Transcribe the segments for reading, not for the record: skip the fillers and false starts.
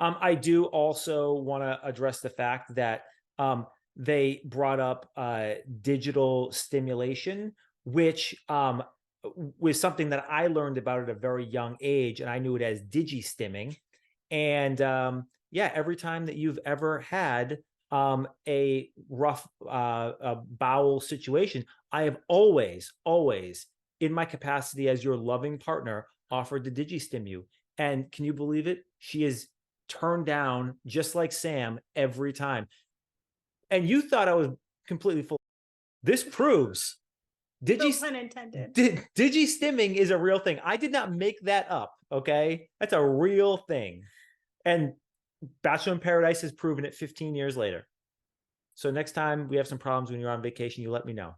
I do also want to address the fact that they brought up digital stimulation, which was something that I learned about at a very young age, and I knew it as digi-stimming. And yeah, every time that you've ever had a rough bowel situation, I have always, in my capacity as your loving partner, offered to digi-stim you. And can you believe it? She is turned down just like Sam every time. And you thought I was completely full. This proves No pun intended. digi-stimming is a real thing. I did not make that up. Okay, that's a real thing. And Bachelor in Paradise has proven it 15 years later. So next time we have some problems when you're on vacation, you let me know.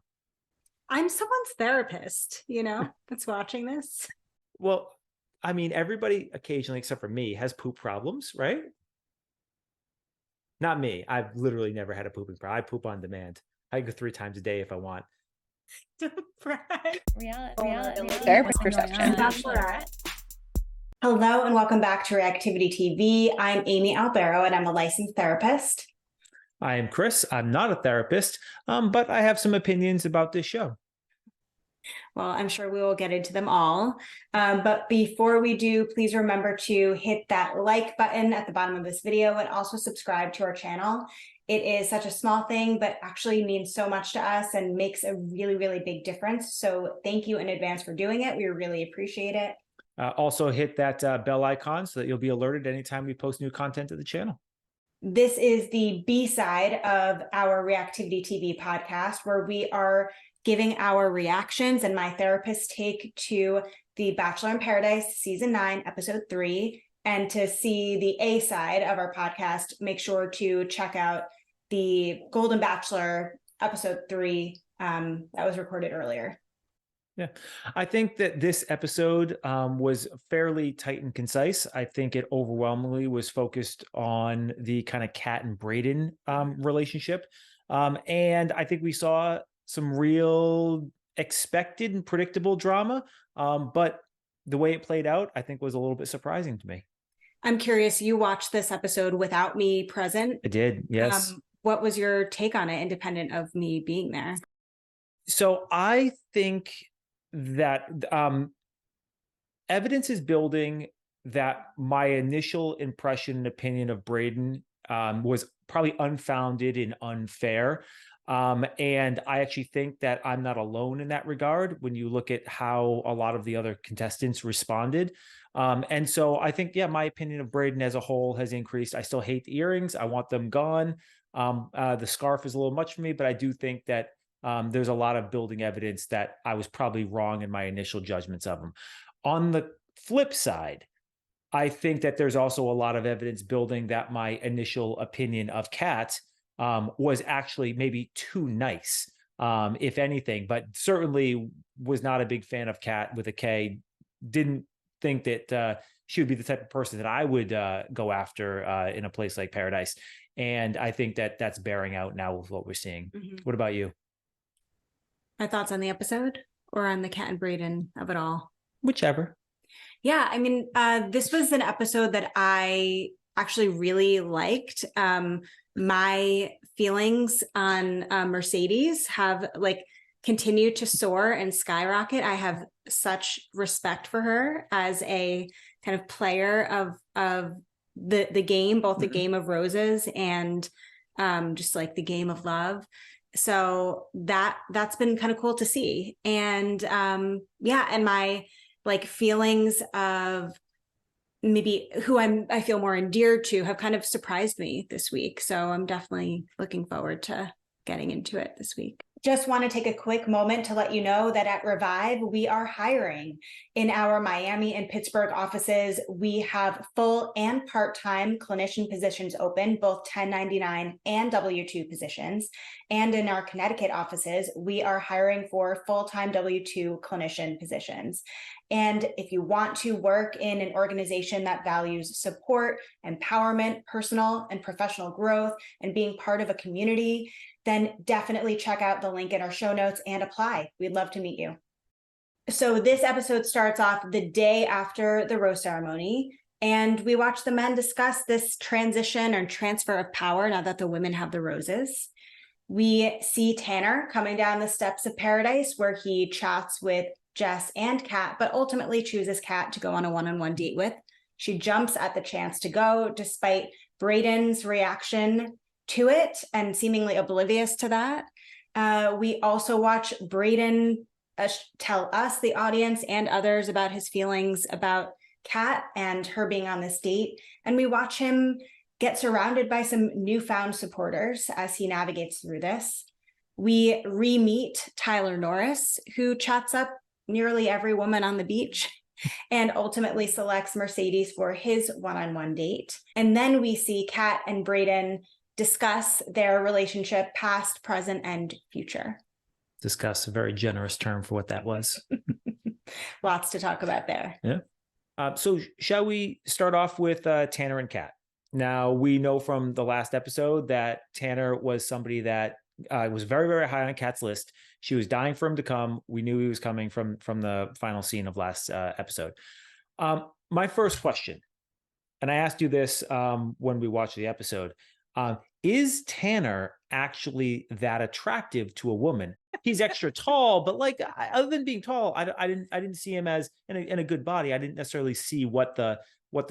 I'm someone's therapist, that's watching this. Well, I mean, everybody occasionally, except for me, has poop problems, right? Not me. I've literally never had a pooping problem. I poop on demand. I go 3 times a day if I want. Reality therapist perception. Bachelorette. Hello and welcome back to Reactivity TV. I'm Amy Albero and I'm a licensed therapist. I am Chris. I'm not a therapist, but I have some opinions about this show. Well, I'm sure we will get into them all. But before we do, please remember to hit that like button at the bottom of this video and also subscribe to our channel. It is such a small thing, but actually means so much to us and makes a really, really big difference. So thank you in advance for doing it. We really appreciate it. Also hit that bell icon so that you'll be alerted anytime we post new content to the channel. This is the B-side of our Reactivity TV podcast, where we are giving our reactions and my therapist's take to the Bachelor in Paradise Season 9, Episode 3. And to see the A side of our podcast, make sure to check out the Golden Bachelor Episode 3 that was recorded earlier. Yeah, I think that this episode was fairly tight and concise. I think it overwhelmingly was focused on the kind of Kat and Brayden relationship. And I think we saw some real expected and predictable drama. But the way it played out, I think was a little bit surprising to me. I'm curious, you watched this episode without me present. I did, yes. What was your take on it, independent of me being there? So I think that evidence is building that my initial impression and opinion of Brayden was probably unfounded and unfair. And I actually think that I'm not alone in that regard when you look at how a lot of the other contestants responded. And so I think, yeah, my opinion of Brayden as a whole has increased. I still hate the earrings. I want them gone. The scarf is a little much for me, but I do think that there's a lot of building evidence that I was probably wrong in my initial judgments of him. On the flip side, I think that there's also a lot of evidence building that my initial opinion of Kat was actually maybe too nice, if anything, but certainly was not a big fan of Kat with a K. Didn't think that she would be the type of person that I would go after in a place like Paradise. And I think that that's bearing out now with what we're seeing. Mm-hmm. What about you? My thoughts on the episode or on the Kat and Brayden of it all? Whichever. Yeah, I mean, this was an episode that I actually really liked. My feelings on Mercedes have continued to soar and skyrocket. I have such respect for her as a kind of player of the game, both the game of roses and just like the game of love. So that's been kind of cool to see. And yeah, and my feelings of maybe who I feel more endeared to have kind of surprised me this week. So I'm definitely looking forward to getting into it this week. Just want to take a quick moment to let you know that at Revive, we are hiring. In our Miami and Pittsburgh offices, we have full and part-time clinician positions open, both 1099 and W-2 positions. And in our Connecticut offices, we are hiring for full-time W-2 clinician positions. And if you want to work in an organization that values support, empowerment, personal and professional growth, and being part of a community, then definitely check out the link in our show notes and apply. We'd love to meet you. So this episode starts off the day after the rose ceremony, And we watch the men discuss this transition or transfer of power now that the women have the roses. We see Tanner coming down the steps of paradise where he chats with Jess and Kat, but ultimately chooses Kat to go on a one-on-one date with. She jumps at the chance to go despite Brayden's reaction to it and seemingly oblivious to that. We also watch Brayden tell us, the audience, and others about his feelings about Kat and her being on this date. And we watch him get surrounded by some newfound supporters as he navigates through this. We re-meet Tyler Norris, who chats up nearly every woman on the beach and ultimately selects Mercedes for his one-on-one date. And then we see Kat and Brayden discuss their relationship, past, present, and future. Discuss, a very generous term for what that was. Lots to talk about there. Yeah. So shall we start off with Tanner and Kat? Now, we know from the last episode that Tanner was somebody that was very, very high on Kat's list. She was dying for him to come. We knew he was coming from the final scene of last episode. My first question, and I asked you this when we watched the episode, is Tanner actually that attractive to a woman? He's extra tall, but like other than being tall, I didn't see him as in a good body. I didn't necessarily see what the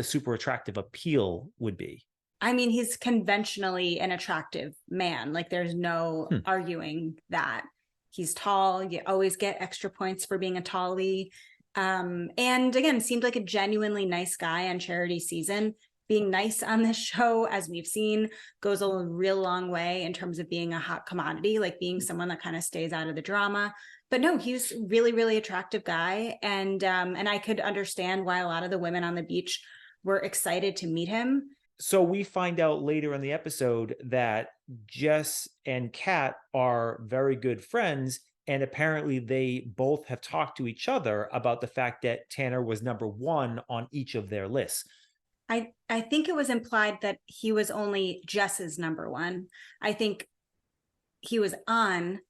super attractive appeal would be. I mean, he's conventionally an attractive man. Like there's no arguing that. He's tall. You always get extra points for being a tallie. And again, seemed like a genuinely nice guy on Charity season. Being nice on this show, as we've seen, goes a real long way in terms of being a hot commodity, like being someone that kind of stays out of the drama. But no, he's really, really attractive guy. And I could understand why a lot of the women on the beach were excited to meet him. So we find out later in the episode that Jess and Kat are very good friends. And apparently they both have talked to each other about the fact that Tanner was number one on each of their lists. I think it was implied that he was only Jess's number one. I think he was on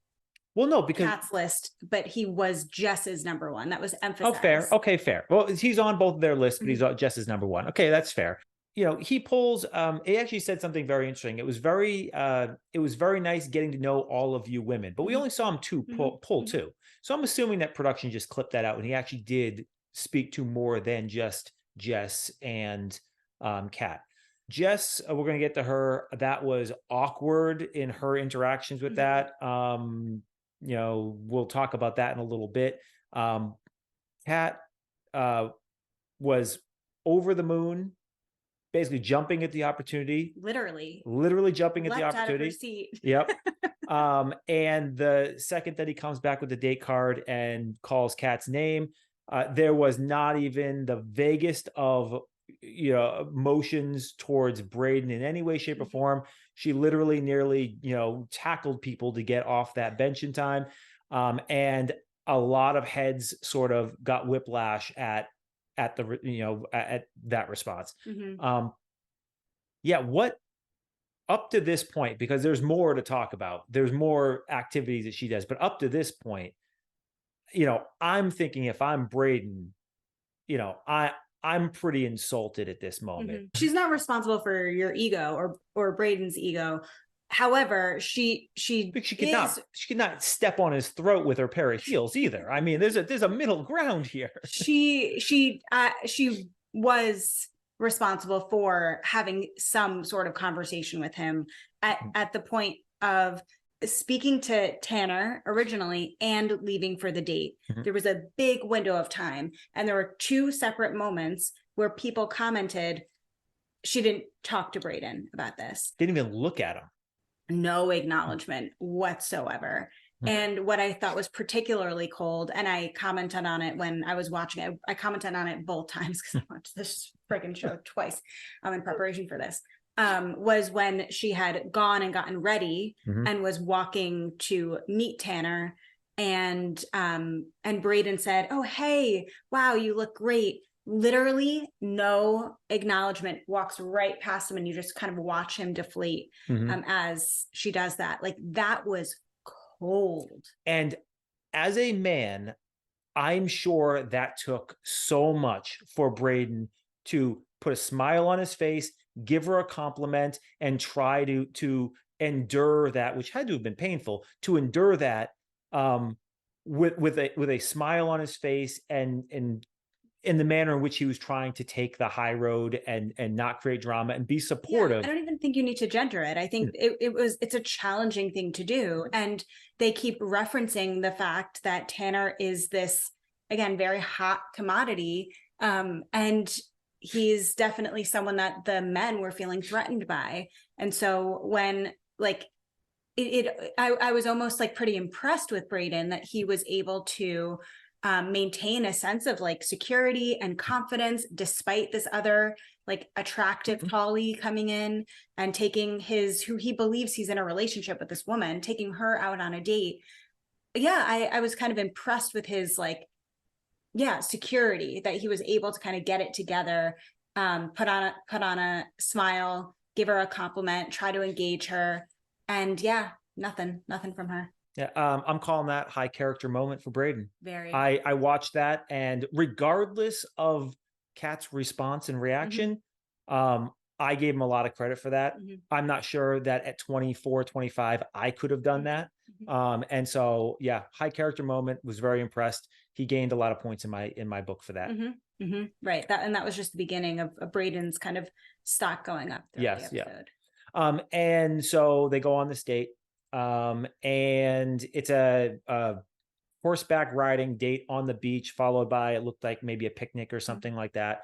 because Kat's list, but he was Jess's number one. That was emphasized. Oh, fair. Okay, fair. Well, he's on both of their lists, but he's Jess's number one. Okay, that's fair. You know, he pulls. He actually said something very interesting. It was very nice getting to know all of you women, but we only saw him pull two. So I'm assuming that production just clipped that out, and he actually did speak to more than just Jess and Kat. Jess, we're going to get to her. That was awkward in her interactions with that. You know, we'll talk about that in a little bit. Kat was over the moon, basically jumping at the opportunity. Literally jumping at the opportunity. Out of her seat. Yep. And the second that he comes back with the date card and calls Kat's name, there was not even the vaguest of emotions towards Brayden in any way, shape, or form. She literally nearly tackled people to get off that bench in time, and a lot of heads sort of got whiplash at that response. What up to this point, because there's more to talk about, there's more activities that she does, but up to this point, I'm thinking if I'm Brayden, I'm pretty insulted at this moment. She's not responsible for your ego or Brayden's ego. However, she could not step on his throat with her pair of heels either. I mean, there's a middle ground here. She was responsible for having some sort of conversation with him at the point of speaking to Tanner originally and leaving for the date. There was a big window of time, and there were two separate moments where people commented she didn't talk to Brayden about this. Didn't even look at him. No acknowledgement whatsoever. And what I thought was particularly cold, and I commented on it when I was watching it. I commented on it both times because I watched this freaking show twice in preparation for this. Was when she had gone and gotten ready and was walking to meet Tanner, and Brayden said, "Oh, hey, wow, you look great." Literally no acknowledgement, walks right past him, and you just kind of watch him deflate as she does that. Like, that was cold. And as a man, I'm sure that took so much for Brayden to put a smile on his face, give her a compliment, and try to endure that, which had to have been painful, to endure that with a smile on his face, and in the manner in which he was trying to take the high road and not create drama and be supportive. I don't even think you need to gender it. I think it's a challenging thing to do. And they keep referencing the fact that Tanner is this, again, very hot commodity. And he's definitely someone that the men were feeling threatened by. And so when like I was almost like pretty impressed with Brayden that he was able to maintain a sense of like security and confidence despite this other like attractive colleague coming in and taking who he believes he's in a relationship with this woman, taking her out on a date. Yeah, I was kind of impressed with his like, security, that he was able to kind of get it together, put on a smile, give her a compliment, try to engage her, and nothing from her. Yeah, I'm calling that high character moment for Brayden. Very. I watched that, and regardless of Kat's response and reaction, I gave him a lot of credit for that. I'm not sure that at 24, 25, I could have done that. And so, high character moment, was very impressed. He gained a lot of points in my book for that. Right. That was just the beginning of Brayden's kind of stock going up. Yes. The episode. And so they go on this date. And it's a horseback riding date on the beach, followed by, it looked like maybe a picnic or something like that.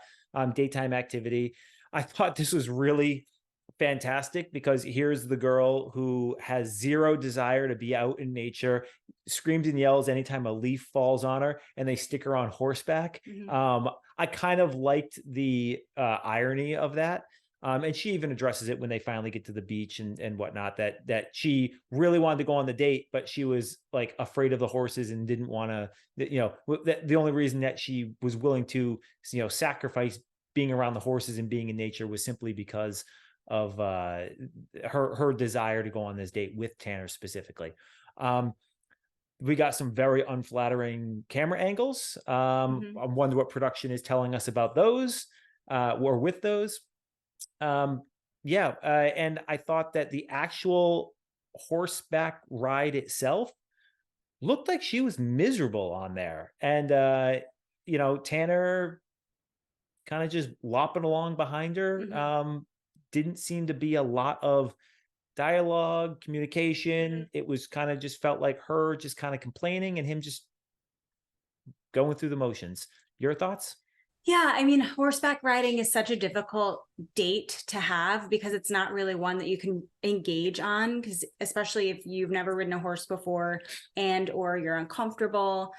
Daytime activity. I thought this was really fantastic because here's the girl who has zero desire to be out in nature, screams and yells anytime a leaf falls on her, and they stick her on horseback. I kind of liked the irony of that. And she even addresses it when they finally get to the beach and whatnot, that she really wanted to go on the date, but she was like afraid of the horses and didn't want to, the only reason that she was willing to, sacrifice being around the horses and being in nature was simply because of her desire to go on this date with Tanner specifically. We got some very unflattering camera angles. I wonder what production is telling us about those or with those. And I thought that the actual horseback ride itself looked like she was miserable on there. And, Tanner kind of just lopping along behind her. Didn't seem to be a lot of dialogue, communication. It was kind of just felt like her just kind of complaining and him just going through the motions. Your thoughts? Yeah, I mean, horseback riding is such a difficult date to have because it's not really one that you can engage on, because especially if you've never ridden a horse before and or you're uncomfortable,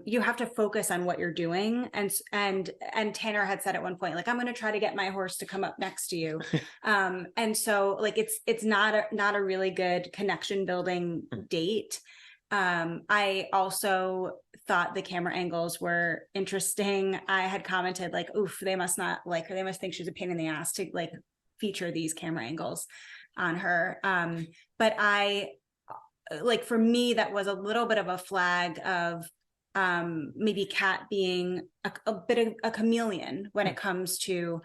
you have to focus on what you're doing. And Tanner had said at one point, like, I'm going to try to get my horse to come up next to you. And so like, it's not a really good connection building date. I also thought the camera angles were interesting. I had commented like, oof, they must not like her. They must think she's a pain in the ass to like feature these camera angles on her. But I like, for me, that was a little bit of a flag of maybe Kat being a bit of a chameleon when it comes to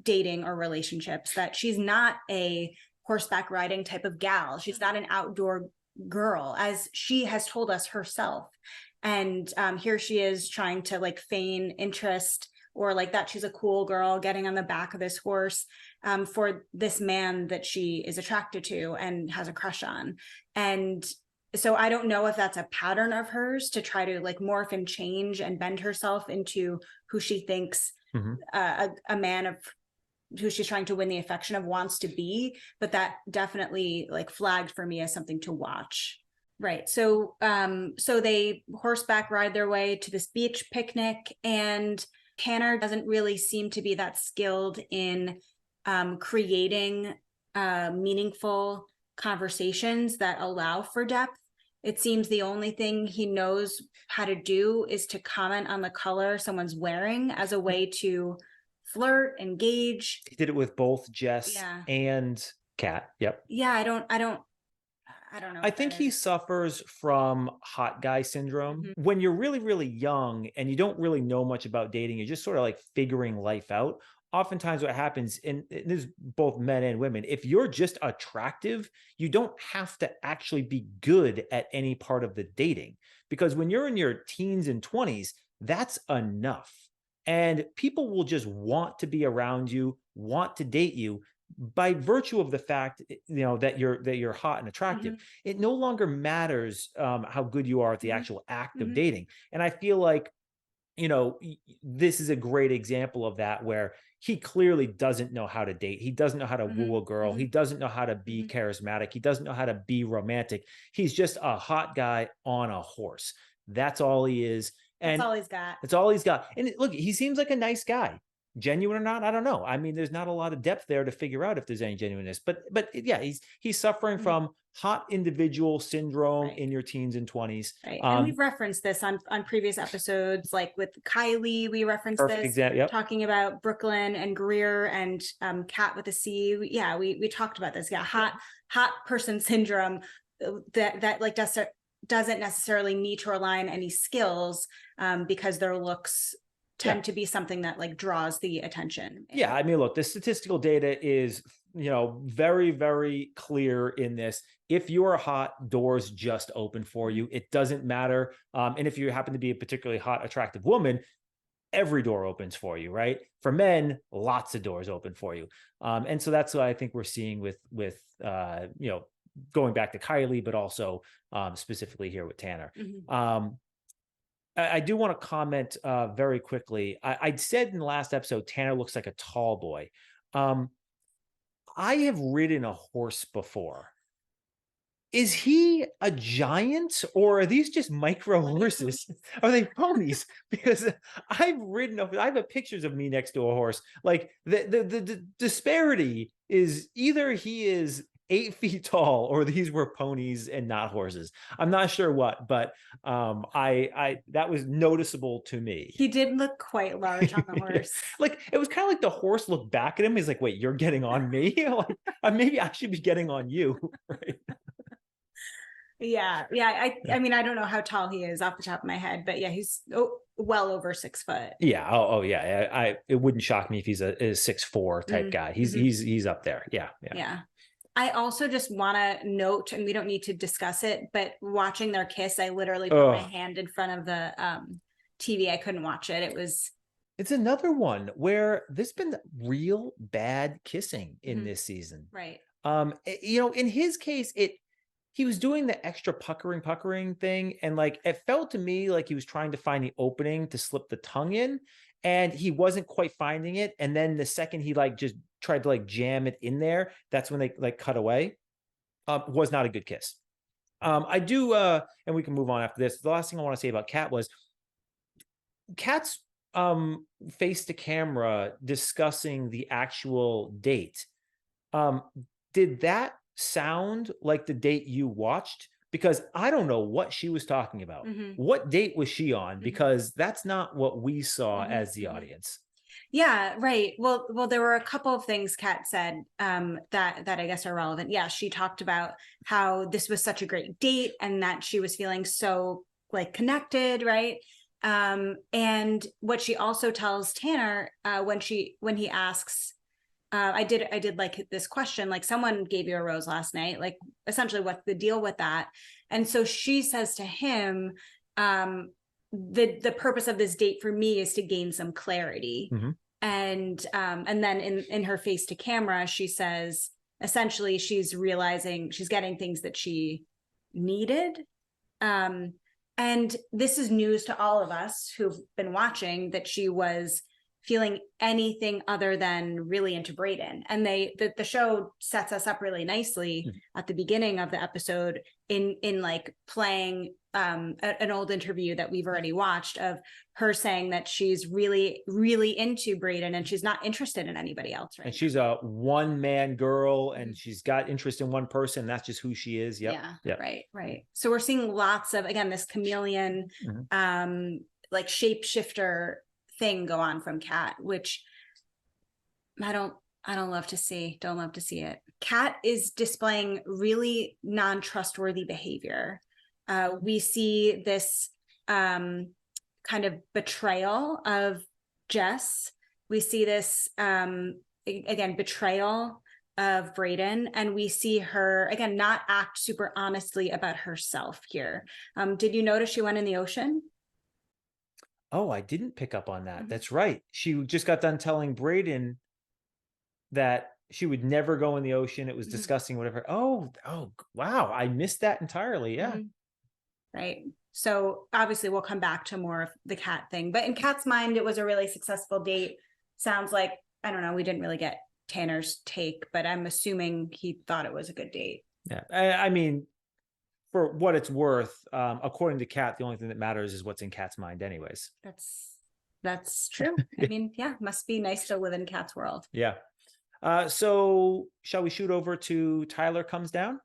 dating or relationships, that she's not a horseback riding type of gal. She's not an outdoor girl, as she has told us herself. And here she is trying to like feign interest or like that she's a cool girl getting on the back of this horse for this man that she is attracted to and has a crush on. And so I don't know if that's a pattern of hers to try to like morph and change and bend herself into who she thinks a man of who she's trying to win the affection of wants to be, but that definitely like flagged for me as something to watch. Right. So they horseback ride their way to this beach picnic, and Tanner doesn't really seem to be that skilled in creating meaningful conversations that allow for depth. It seems the only thing he knows how to do is to comment on the color someone's wearing as a way to flirt, engage. He did it with both Jess and Kat. Yep. Yeah, I don't I don't know. I what think that he is. suffers from hot guy syndrome. Mhm. When you're really, really young and you don't really know much about dating, you're just sort of like figuring life out. Oftentimes, what happens, and this is both men and women, if you're just attractive, you don't have to actually be good at any part of the dating. Because when you're in your teens and 20s, that's enough. And people will just want to be around you, want to date you by virtue of the fact, that you're hot and attractive. Mhm. It no longer matters how good you are at the Mhm. actual act of Mhm. dating. And I feel like, this is a great example of that, where he clearly doesn't know how to date. He doesn't know how to woo a girl. He doesn't know how to be charismatic. He doesn't know how to be romantic. He's just a hot guy on a horse. That's all he is. That's And all he's got. that's all he's got. And look, he seems like a nice guy. Genuine or not, I don't know. I mean, there's not a lot of depth there to figure out if there's any genuineness. But yeah, he's suffering from hot individual syndrome Right. in your teens and 20s. Right. And we've referenced this on previous episodes, like with Kylie, we referenced Perfect this, example. Yep. talking about Brooklyn and Greer and Cat with a C. Yeah, we talked about this. Yeah, hot person syndrome that like doesn't necessarily need to rely on any skills because their looks tend to be something that like draws the attention. Yeah, I mean, look, the statistical data is, very, very clear in this. If you are hot, doors just open for you. It doesn't matter. And if you happen to be a particularly hot, attractive woman, every door opens for you, right? For men, lots of doors open for you. And so that's what I think we're seeing with going back to Kylie, but also specifically here with Tanner. I do want to comment very quickly. I said in the last episode, Tanner looks like a tall boy. I have ridden a horse before. Is he a giant, or are these just micro horses? Are they ponies? Because I've ridden, I have pictures of me next to a horse. Like the disparity is either he is 8 feet tall or these were ponies and not horses. I'm not sure what, but I that was noticeable to me. He did look quite large on the horse. Like it was kind of like the horse looked back at him. He's like, "Wait, you're getting on me? Like maybe I should be getting on you." Right? Yeah. I mean, I don't know how tall he is off the top of my head, but yeah, he's well over 6 foot. Yeah. Oh yeah. It wouldn't shock me if he's a 6'4" type guy. He's up there. Yeah. I also just want to note, and we don't need to discuss it, but watching their kiss, I literally put my hand in front of the TV. I couldn't watch it. It's another one where there's been real bad kissing in this season. Right. In his case, he was doing the extra puckering thing. And like, it felt to me like he was trying to find the opening to slip the tongue in, and he wasn't quite finding it. And then the second he like just tried to like jam it in there, that's when they like cut away. Was not a good kiss. I do, and we can move on after this. The last thing I want to say about Kat was Kat's face to camera discussing the actual date. Did that sound like the date you watched? Because I don't know what she was talking about. What date was she on? Because that's not what we saw as the audience. Yeah, right. Well, there were a couple of things Kat said that I guess are relevant. Yeah, she talked about how this was such a great date and that she was feeling so like connected, right? And what she also tells Tanner when he asks, I did like this question, like, someone gave you a rose last night, like essentially what's the deal with that? And so she says to him, the purpose of this date for me is to gain some clarity. And then in her face to camera, she says essentially she's realizing she's getting things that she needed. And this is news to all of us who've been watching, that she was feeling anything other than really into Brayden. And the show sets us up really nicely at the beginning of the episode in like playing an old interview that we've already watched of her saying that she's really, really into Brayden and she's not interested in anybody else. Right. And she's a one-man girl and she's got interest in one person. That's just who she is. Yep. Yeah. Right. So we're seeing lots of, again, this chameleon, like shapeshifter thing go on from Kat, which I don't love to see. Don't love to see it. Kat is displaying really non-trustworthy behavior. We see this kind of betrayal of Jess. We see this, again, betrayal of Brayden, and we see her, again, not act super honestly about herself here. Did you notice she went in the ocean? Oh, I didn't pick up on that. Mhm. That's right. She just got done telling Brayden that she would never go in the ocean. It was Mhm. disgusting, whatever. Oh, wow. I missed that entirely. Yeah. Mhm. Right. So obviously we'll come back to more of the Kat thing, but in Kat's mind, it was a really successful date. Sounds like, I don't know, we didn't really get Tanner's take, but I'm assuming he thought it was a good date. Yeah. I mean, for what it's worth, according to Kat, the only thing that matters is what's in Kat's mind, anyways. That's true. I mean, yeah, must be nice to live in Kat's world. Yeah. So shall we shoot over to Tyler Comes Down?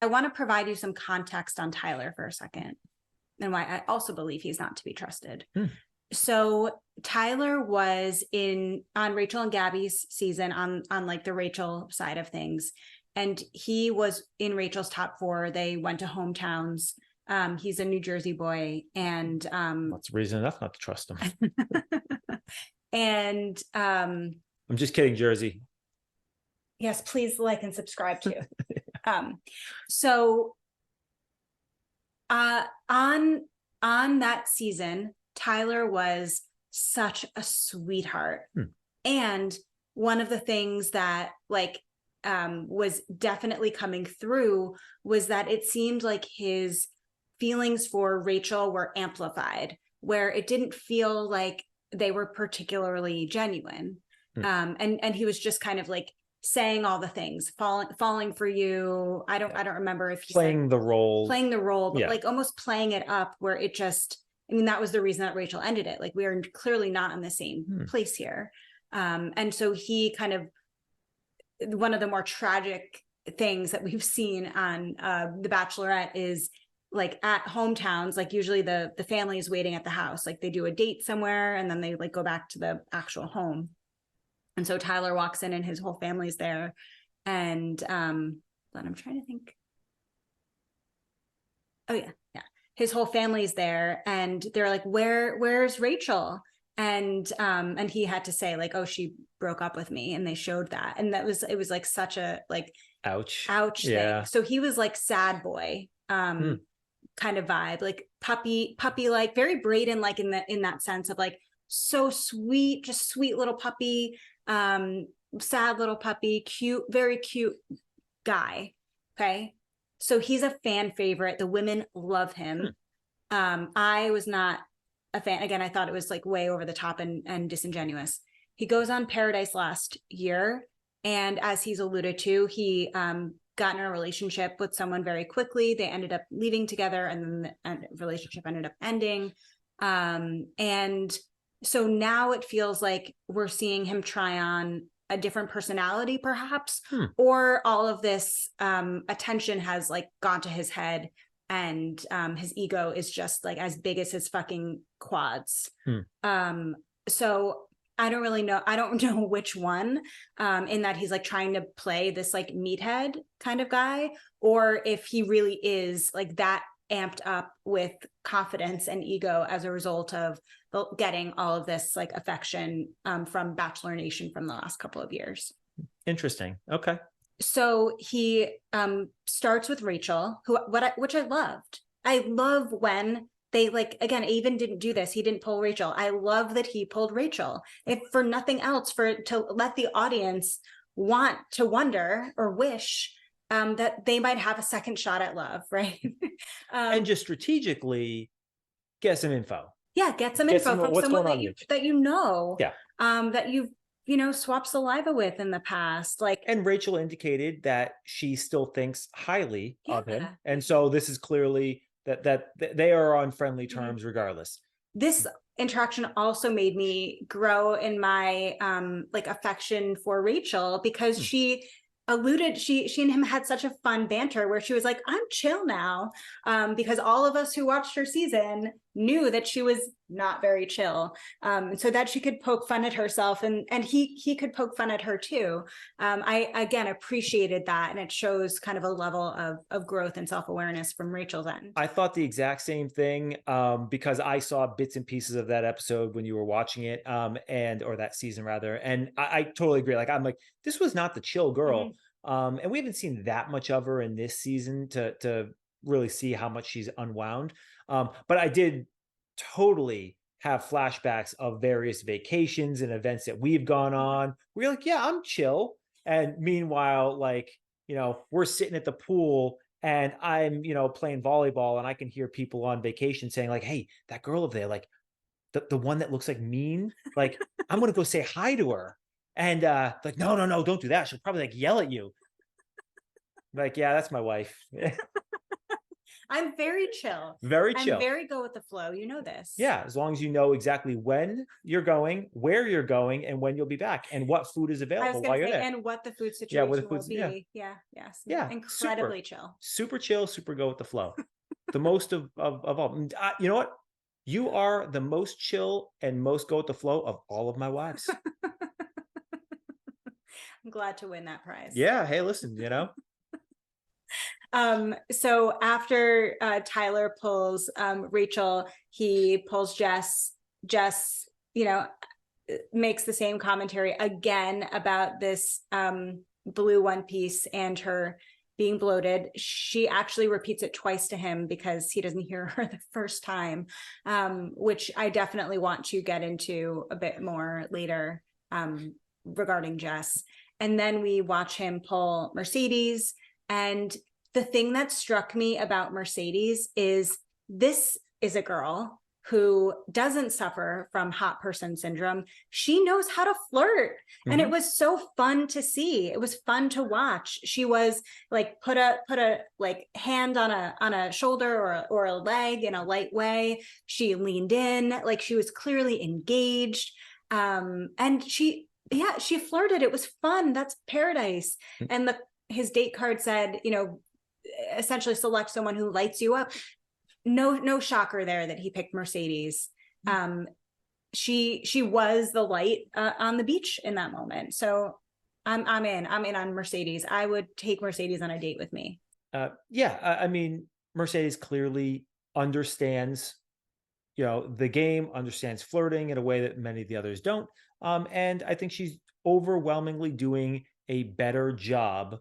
I want to provide you some context on Tyler for a second, and why I also believe he's not to be trusted. So Tyler was on Rachel and Gabby's season on like the Rachel side of things. And he was in Rachel's top 4. They went to hometowns. He's a New Jersey boy. And that's reason enough not to trust him. And I'm just kidding, Jersey. Yes, please like and subscribe too. So on that season, Tyler was such a sweetheart. And one of the things that was definitely coming through was that it seemed like his feelings for Rachel were amplified, where it didn't feel like they were particularly genuine. And he was just kind of like saying all the things, falling for you. I don't remember if he playing the role, but like almost playing it up, where it just, I mean, that was the reason that Rachel ended it. Like, we are clearly not in the same place here. And so he kind of, one of the more tragic things that we've seen on The Bachelorette is like at hometowns, like usually the family is waiting at the house, like they do a date somewhere and then they like go back to the actual home. And so Tyler walks in and his whole family's there. And but I'm trying to think. Oh yeah. His whole family's there and they're like, where's Rachel? And he had to say like, oh, she broke up with me. And they showed that. And it was like such a like ouch thing. So he was like sad boy kind of vibe, like puppy, like very Brayden, like in that sense of like so sweet, just sweet little puppy, sad little puppy, cute, very cute guy. Okay. So he's a fan favorite. The women love him. I was not a fan. Again, I thought it was like way over the top and disingenuous. He goes on Paradise last year. And as he's alluded to, he got in a relationship with someone very quickly. They ended up leaving together and then the relationship ended up ending. And so now it feels like we're seeing him try on a different personality, perhaps, or all of this attention has like gone to his head and his ego is just like as big as his fucking quads. So I don't really know. I don't know which one, in that he's like trying to play this like meathead kind of guy, or if he really is like that amped up with confidence and ego as a result of getting all of this like affection from Bachelor Nation from the last couple of years. Interesting. Okay. So he starts with Rachel, which I loved. I love when they like, again, Avon didn't do this. He didn't pull Rachel. I love that he pulled Rachel, if for nothing else, to let the audience want to wonder or wish that they might have a second shot at love, right? And just strategically get some info. Yeah, get some info from someone that you know. Yeah. That you've swapped saliva with in the past. Like, and Rachel indicated that she still thinks highly of him. And so this is clearly that they are on friendly terms regardless. This interaction also made me grow in my like affection for Rachel, because she alluded, she and him had such a fun banter where she was like, I'm chill now, because all of us who watched her season knew that she was not very chill, so that she could poke fun at herself, and he could poke fun at her too. I again appreciated that, and it shows kind of a level of growth and self-awareness from Rachel's end. I thought the exact same thing, because I saw bits and pieces of that episode when you were watching it, or that season rather, and I totally agree. Like, I'm like, this was not the chill girl, and we haven't seen that much of her in this season to really see how much she's unwound. But I did totally have flashbacks of various vacations and events that we've gone on. We're like, yeah, I'm chill, and meanwhile, like, we're sitting at the pool and I'm, playing volleyball, and I can hear people on vacation saying like, hey, that girl over there, like the one that looks like mean, like, I'm going to go say hi to her. And like, no, don't do that. She'll probably like yell at you. Like, yeah, that's my wife. I'm very chill. Very chill. I'm very go with the flow. You know this. Yeah, as long as you know exactly when you're going, where you're going, and when you'll be back, and what food is I available was while gonna you're say, there. and what the food situation what the will food's- yeah. be. Yes. Yeah, Incredibly chill. Super chill, super go with the flow. The most of all. You know what? You are the most chill and most go with the flow of all of my wives. I'm glad to win that prize. Yeah. Hey, listen, So after Tyler pulls Rachel, he pulls Jess. Jess, makes the same commentary again about this blue one piece and her being bloated. She actually repeats it twice to him because he doesn't hear her the first time, which I definitely want to get into a bit more later regarding Jess. And then we watch him pull Mercedes. And the thing that struck me about Mercedes is this is a girl who doesn't suffer from hot person syndrome. She knows how to flirt. And it was so fun to see. It was fun to watch. She was like, put a like hand on a shoulder or a leg in a light way. She leaned in, like she was clearly engaged. And she flirted. It was fun. That's paradise. And his date card said, essentially select someone who lights you up. No shocker there that he picked Mercedes. She was the light on the beach in that moment. So I'm in on Mercedes. I would take Mercedes on a date with me. I mean, Mercedes clearly understands, the game, understands flirting in a way that many of the others don't. And I think she's overwhelmingly doing a better job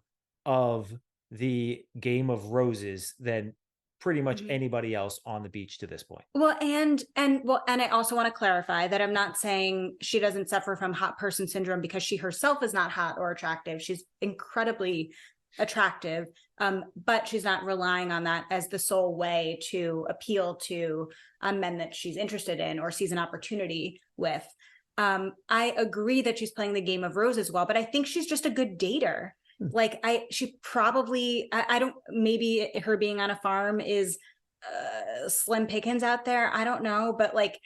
of the game of roses than pretty much anybody else on the beach to this point. Well, and I also want to clarify that I'm not saying she doesn't suffer from hot person syndrome because she herself is not hot or attractive. She's incredibly attractive, but she's not relying on that as the sole way to appeal to men that she's interested in or sees an opportunity with. I agree that she's playing the game of roses well, but I think she's just a good dater. Like I don't, maybe her being on a farm is slim pickings out there. I don't know, but like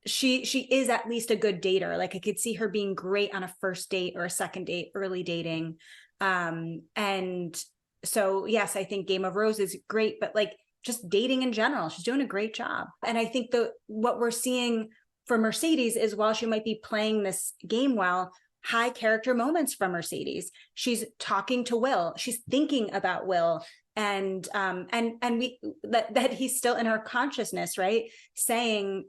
she is at least a good dater. Like I could see her being great on a first date or a second date, early dating. And so, yes, I think Game of Roses is great, but like just dating in general, she's doing a great job. And I think what we're seeing for Mercedes is while she might be playing this game well, high character moments from Mercedes. She's talking to Will. She's thinking about Will, and that he's still in her consciousness, right? Saying,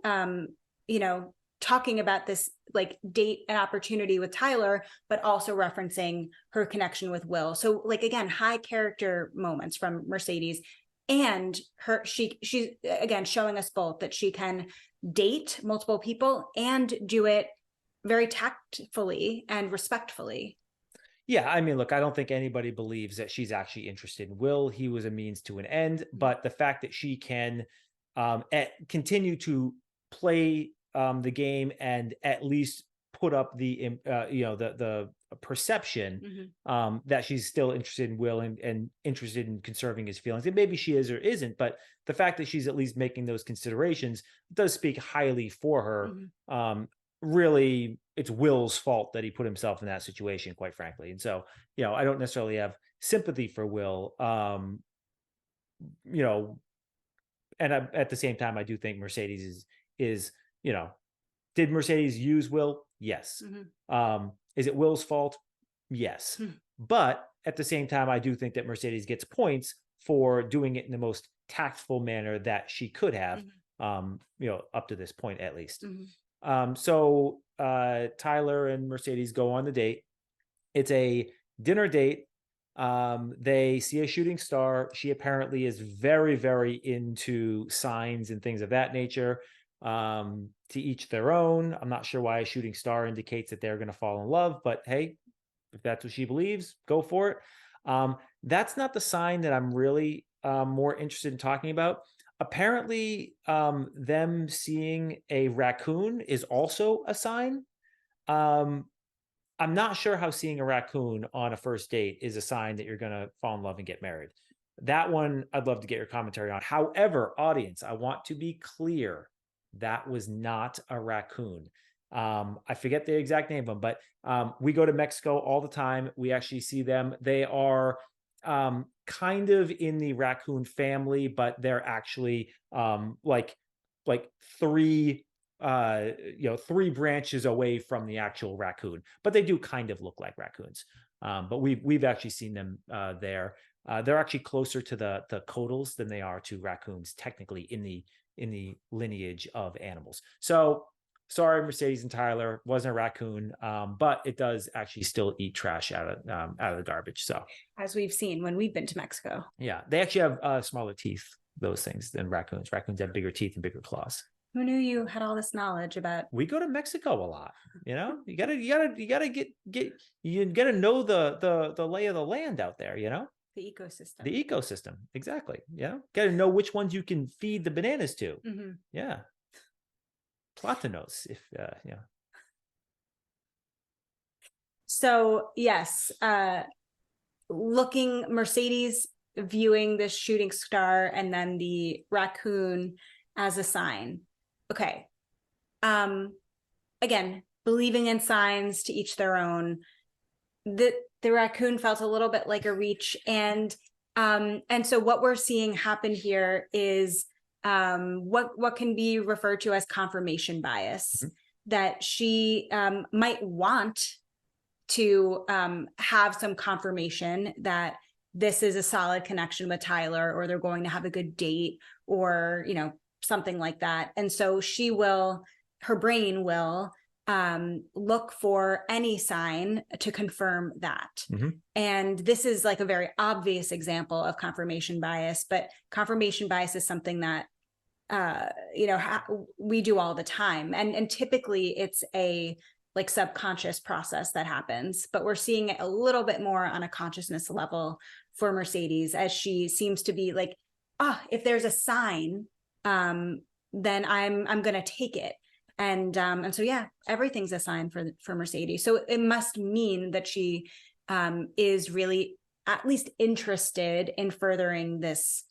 talking about this like date and opportunity with Tyler, but also referencing her connection with Will. So like, again, high character moments from Mercedes, and she's again showing us both that she can date multiple people and do it very tactfully and respectfully. Yeah, I mean, look, I don't think anybody believes that she's actually interested in Will. He was a means to an end, but the fact that she can continue to play the game and at least put up the perception that she's still interested in Will and interested in conserving his feelings. And maybe she is or isn't, but the fact that she's at least making those considerations does speak highly for her. Really, it's Will's fault that he put himself in that situation, quite frankly. And so, I don't necessarily have sympathy for Will, at the same time, I do think Mercedes is, you know, did Mercedes use Will? Yes. Is it Will's fault? Yes. But at the same time, I do think that Mercedes gets points for doing it in the most tactful manner that she could have, you know, up to this point, at least. So Tyler and Mercedes go on the date. It's a dinner date. They see a shooting star. She apparently is very, very into signs and things of that nature. To each their own. I'm not sure why a shooting star indicates that they're going to fall in love, but hey, if that's what she believes, go for it. That's not the sign that I'm really more interested in talking about. Apparently, them seeing a raccoon is also a sign. I'm not sure how seeing a raccoon on a first date is a sign that you're going to fall in love and get married. That one, I'd love to get your commentary on. However, audience, I want to be clear. That was not a raccoon. I forget the exact name of them, but we go to Mexico all the time. We actually see them. They are kind of in the raccoon family, but they're actually like three three branches away from the actual raccoon, but they do kind of look like raccoons. But we've actually seen them there. They're actually closer to the codals than they are to raccoons, technically in the lineage of animals. So sorry, Mercedes and Tyler, wasn't a raccoon, but it does actually still eat trash out of the garbage. So As we've seen when we've been to Mexico. yeah, they actually have smaller teeth, those things, than raccoons. Raccoons have bigger teeth and bigger claws. Who knew you had all this knowledge about? We go to Mexico a lot. You know, you gotta know the lay of the land out there. You know, The ecosystem. the ecosystem, exactly. Yeah, got to know which ones you can feed the bananas to. Yeah, platanos. If yeah. So yes, Mercedes viewing this shooting star and then the raccoon as a sign. Okay. Again, believing in signs, to each their own. The raccoon felt a little bit like a reach, and so what we're seeing happen here is what can be referred to as confirmation bias, that she might want to have some confirmation that this is a solid connection with Tyler, or they're going to have a good date, or, you know, something like that. And so her brain will look for any sign to confirm that. And this is like a very obvious example of confirmation bias, but confirmation bias is something that we do all the time. And typically it's a like subconscious process that happens, but we're seeing it a little bit more on a consciousness level for Mercedes, as she seems to be like, if there's a sign, then I'm going to take it. And so, yeah, everything's a sign for Mercedes. So it must mean that she is really at least interested in furthering this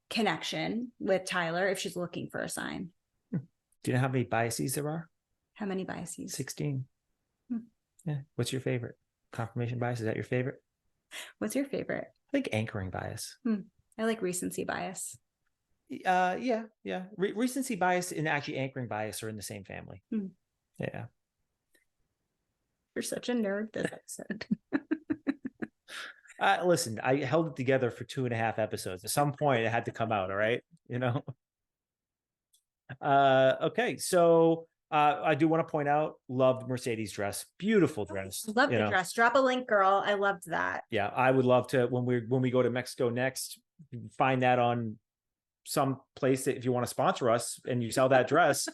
connection with Tyler, if she's looking for a sign. Do you know how many biases there are? How many biases? 16. Yeah. What's your favorite? Confirmation bias, is that your favorite? What's your favorite? I think anchoring bias. I like recency bias. Yeah. Recency bias and actually anchoring bias are in the same family. Yeah. You're such a nerd this episode. Listen, I held it together for 2.5 episodes. At some point it had to come out. All right. You know? Okay. So I do want to point out, loved Mercedes' dress. Beautiful dress. Love the dress. Drop a link, girl. I loved that. Yeah. I would love to, when we go to Mexico next, find that on some place that if you want to sponsor us and you sell that dress,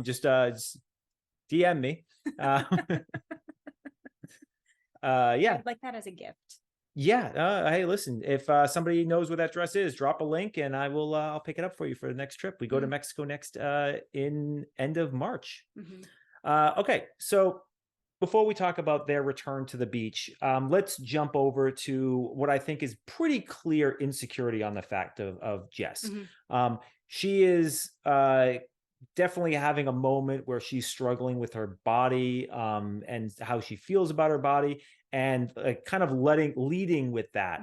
just DM me. Yeah. I'd like that as a gift. Yeah. Hey, listen, if somebody knows where that dress is, drop a link and I'll pick it up for you for the next trip. We go to Mexico next in end of March. Okay. So before we talk about their return to the beach, let's jump over to what I think is pretty clear insecurity on the fact of Jess. She is definitely having a moment where she's struggling with her body and how she feels about her body. and kind of leading with that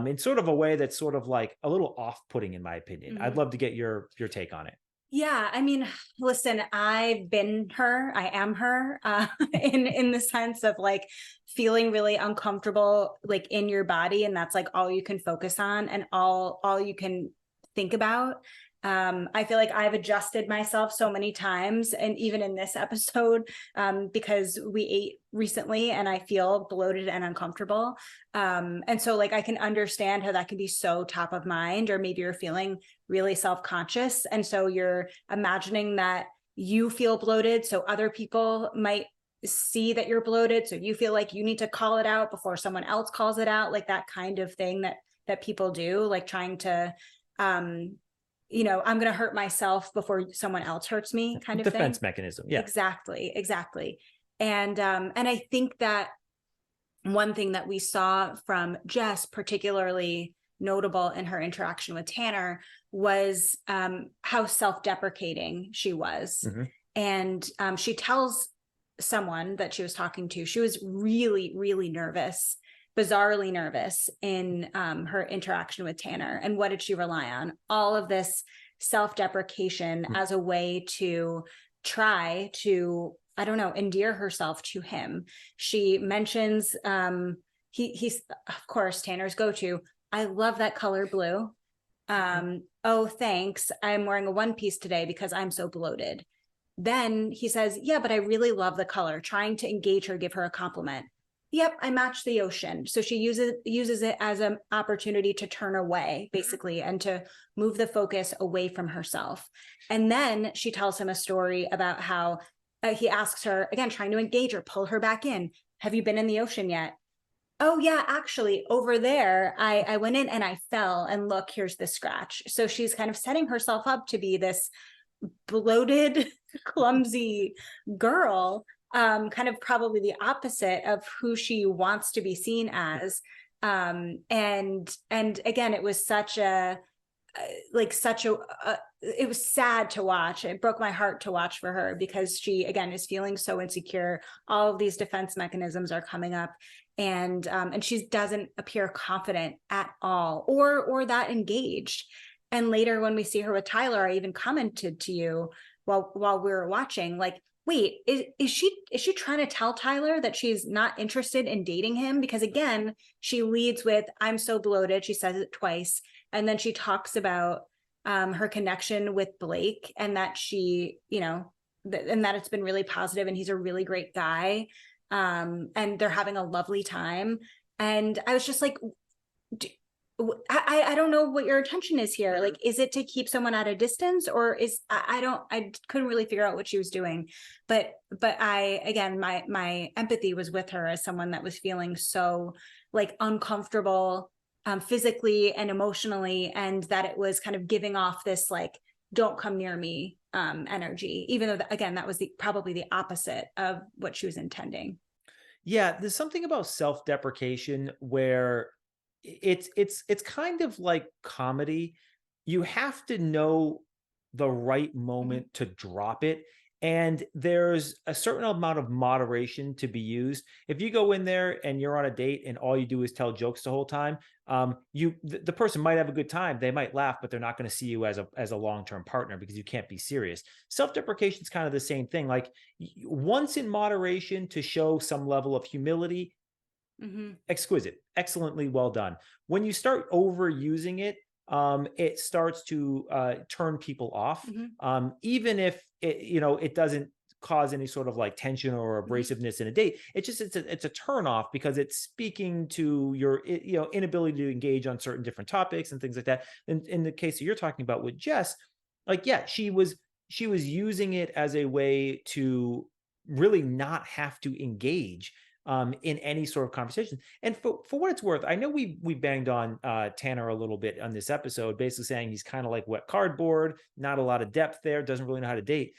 in sort of a way that's sort of like a little off-putting, in my opinion. I'd love to get your take on it. Yeah, I mean, listen, I've been her, I am her, in the sense of like feeling really uncomfortable, like in your body, and that's like all you can focus on and all you can think about. I feel like I've adjusted myself so many times, and even in this episode, because we ate recently and I feel bloated and uncomfortable. And so like I can understand how that can be so top of mind, or maybe you're feeling really self-conscious. And so you're imagining that you feel bloated, so other people might see that you're bloated. So you feel like you need to call it out before someone else calls it out, like that kind of thing that people do, like trying to, I'm going to hurt myself before someone else hurts me kind of defense thing. mechanism. Yeah, exactly. And I think that one thing that we saw from Jess, particularly notable in her interaction with Tanner, was how self-deprecating she was. And she tells someone that she was talking to, she was really, really nervous, bizarrely nervous in her interaction with Tanner. And what did she rely on? All of this self-deprecation as a way to try to, I don't know, endear herself to him. She mentions he's of course Tanner's go-to, I love that color blue. Oh, thanks. I'm wearing a one piece today because I'm so bloated. Then he says, yeah, but I really love the color, trying to engage her, give her a compliment. Yep, I match the ocean. So she uses it as an opportunity to turn away, basically, and to move the focus away from herself. And then she tells him a story about how he asks her, again, trying to engage her, pull her back in. Have you been in the ocean yet? Oh yeah, actually over there, I went in and I fell, and look, here's the scratch. So she's kind of setting herself up to be this bloated, clumsy girl, kind of probably the opposite of who she wants to be seen as. And again, it was such a, it was sad to watch. It broke my heart to watch for her, because she, again, is feeling so insecure. All of these defense mechanisms are coming up, and she doesn't appear confident at all, or that engaged. And later when we see her with Tyler, I even commented to you while we were watching, like, wait, is she trying to tell Tyler that she's not interested in dating him? Because again, she leads with, I'm so bloated. She says it twice. And then she talks about her connection with Blake, and that she, and that it's been really positive, and he's a really great guy. And they're having a lovely time. And I was just like, I don't know what your intention is here. Like, is it to keep someone at a distance, or I couldn't really figure out what she was doing. But again, my empathy was with her as someone that was feeling so like uncomfortable, physically and emotionally, and that it was kind of giving off this like, don't come near me energy, even though again, that was probably the opposite of what she was intending. Yeah, there's something about self-deprecation where it's kind of like comedy. You have to know the right moment to drop it, and there's a certain amount of moderation to be used. If you go in there and you're on a date and all you do is tell jokes the whole time, the person might have a good time, they might laugh, but they're not going to see you as a long-term partner, because you can't be serious. Self-deprecation is kind of the same thing. Like, once in moderation, to show some level of humility, exquisite, excellently well done. When you start overusing it, it starts to turn people off, even if it doesn't cause any sort of like tension or abrasiveness in a date. It's a turn off, because it's speaking to your inability to engage on certain different topics and things like that. And in the case that you're talking about with Jess, like, yeah, she was using it as a way to really not have to engage in any sort of conversation. And for what it's worth, I know we banged on Tanner a little bit on this episode, basically saying he's kind of like wet cardboard, not a lot of depth there, doesn't really know how to date.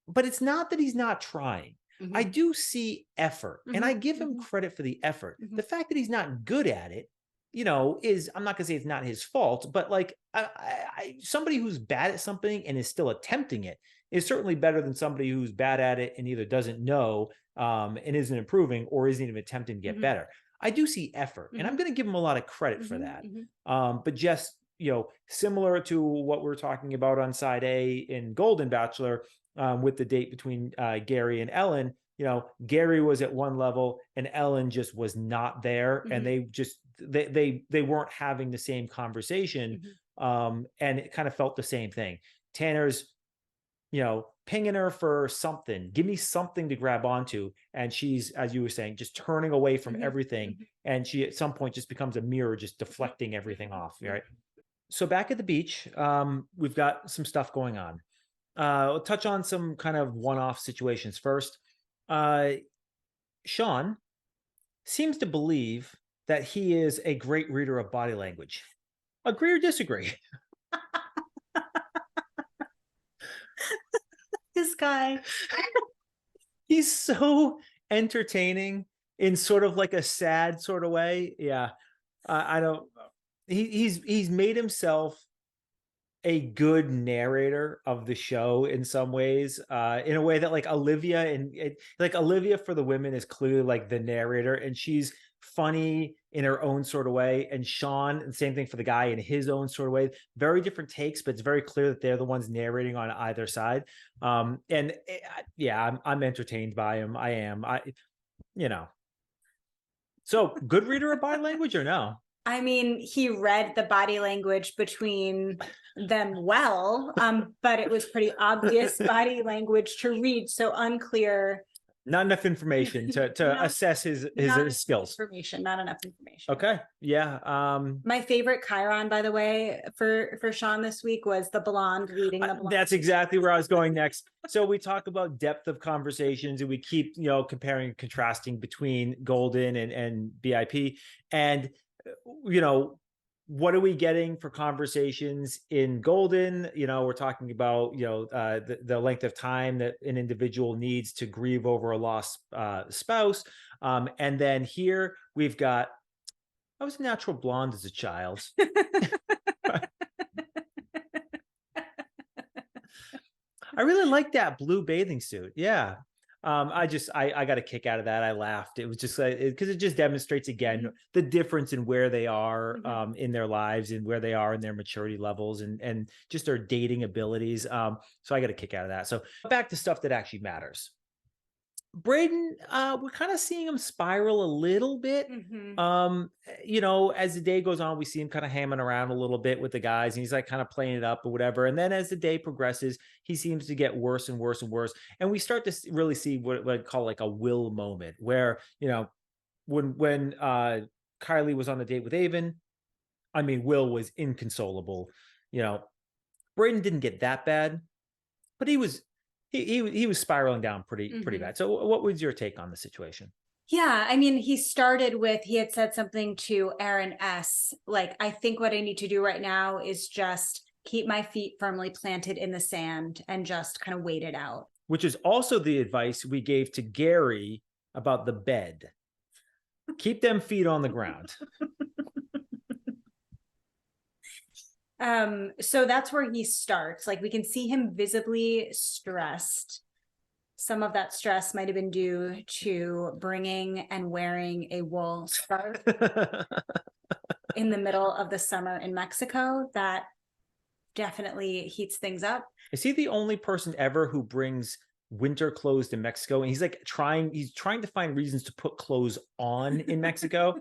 But it's not that he's not trying. I do see effort, and I give him credit for the effort. The fact that he's not good at it, is, I'm not gonna say it's not his fault, but like somebody who's bad at something and is still attempting it is certainly better than somebody who's bad at it and either doesn't know and isn't improving or isn't even attempting to get better. I do see effort, and I'm going to give him a lot of credit for that. But just, similar to what we're talking about on side A in Golden Bachelor, with the date between Gary and Ellen, Gary was at one level and Ellen just was not there, and they weren't having the same conversation. And it kind of felt the same thing. Tanner's, pinging her for something. Give me something to grab onto. And she's, as you were saying, just turning away from everything. And she at some point just becomes a mirror, just deflecting everything off. Right. So back at the beach, we've got some stuff going on. We'll touch on some kind of one-off situations first. Sean seems to believe that he is a great reader of body language. Agree or disagree? This guy. He's so entertaining in sort of like a sad sort of way. Yeah. I don't, he's made himself a good narrator of the show in some ways, in a way that like Olivia Olivia for the women is clearly like the narrator, and she's funny in her own sort of way. And Sean, and same thing for the guy, in his own sort of way. Very different takes, but it's very clear that they're the ones narrating on either side. I'm entertained by him. I am. So good reader of body language or no? I mean, he read the body language between them well, but it was pretty obvious body language to read. So unclear. Not enough information to assess his skills. Not enough information. Okay. Yeah. My favorite Chiron, by the way, for Sean this week was the blonde reading the blonde. That's exactly where I was going next. So we talk about depth of conversations, and we keep, comparing and contrasting between Golden and BIP. And, what are we getting for conversations in Golden? We're talking about, the length of time that an individual needs to grieve over a lost spouse. And then here we've got, I was a natural blonde as a child. I really like that blue bathing suit. Yeah. I got a kick out of that. I laughed. It was just because it just demonstrates again the difference in where they are in their lives and where they are in their maturity levels and just their dating abilities. So I got a kick out of that. So back to stuff that actually matters. Brayden, we're kind of seeing him spiral a little bit. As the day goes on, we see him kind of hamming around a little bit with the guys, and he's like kind of playing it up or whatever. And then as the day progresses, he seems to get worse and worse and worse. And we start to really see what I'd call like a Will moment, where, when Kylie was on the date with Avon, I mean, Will was inconsolable. Brayden didn't get that bad, but he was spiraling down pretty bad. So what was your take on the situation? Yeah, I mean, he had said something to Aaron S. Like, I think what I need to do right now is just keep my feet firmly planted in the sand and just kind of wait it out. Which is also the advice we gave to Gary about the bed. Keep them feet on the ground. So that's where he starts. Like, we can see him visibly stressed. Some of that stress might have been due to bringing and wearing a wool scarf in the middle of the summer in Mexico. That definitely heats things up. Is he the only person ever who brings winter clothes to Mexico? And he's trying to find reasons to put clothes on in Mexico.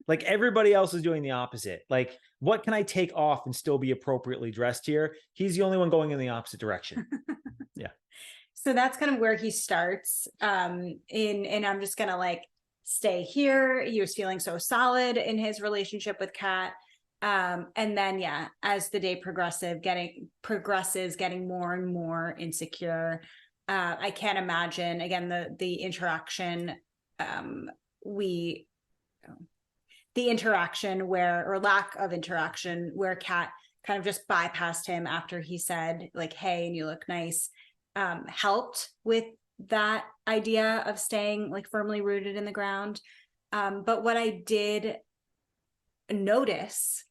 Like, everybody else is doing the opposite. Like, what can I take off and still be appropriately dressed here? He's the only one going in the opposite direction. Yeah. So that's kind of where he starts. And I'm just going to stay here. He was feeling so solid in his relationship with Kat. And then, yeah, as the day progresses, getting more and more insecure. I can't imagine, again, the interaction, the interaction or lack of interaction where Kat kind of just bypassed him after he said hey, and you look nice, helped with that idea of staying firmly rooted in the ground. But what I did notice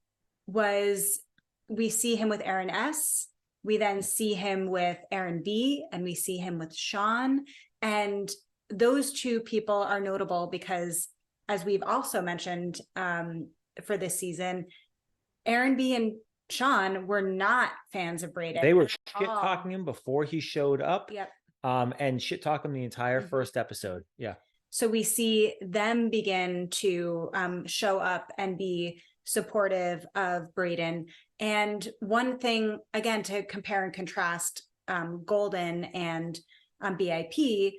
was we see him with Aaron S. We then see him with Aaron B, and we see him with Sean. And those two people are notable because, as we've also mentioned for this season, Aaron B and Sean were not fans of Brayden. They were shit talking him before he showed up. Yep. And shit talking the entire first episode. Yeah. So we see them begin to show up and be supportive of Brayden. And one thing, again, to compare and contrast Golden and BIP,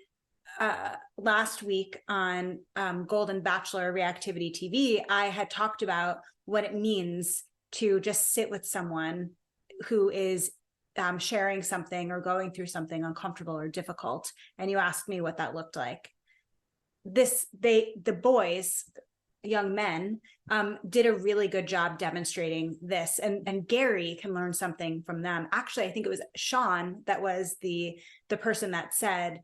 last week on Golden Bachelor Reactivity TV, I had talked about what it means to just sit with someone who is sharing something or going through something uncomfortable or difficult. And you asked me what that looked like. The boys, young men, did a really good job demonstrating this, and Gary can learn something from them. Actually, I think it was Sean that was the person that said,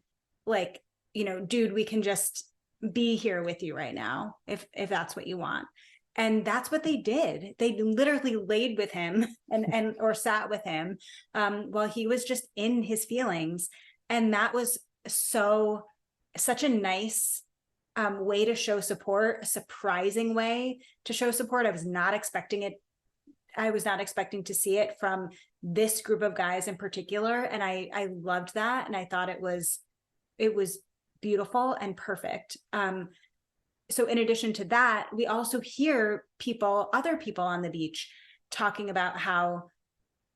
like, you know, dude, we can just be here with you right now if that's what you want. And that's what they did. They literally laid with him and or sat with him while he was just in his feelings. And that was such a nice way to show support, a surprising way to show support. I was not expecting it. I was not expecting to see it from this group of guys in particular. And I loved that. And I thought it was beautiful and perfect. So in addition to that, we also hear other people on the beach talking about how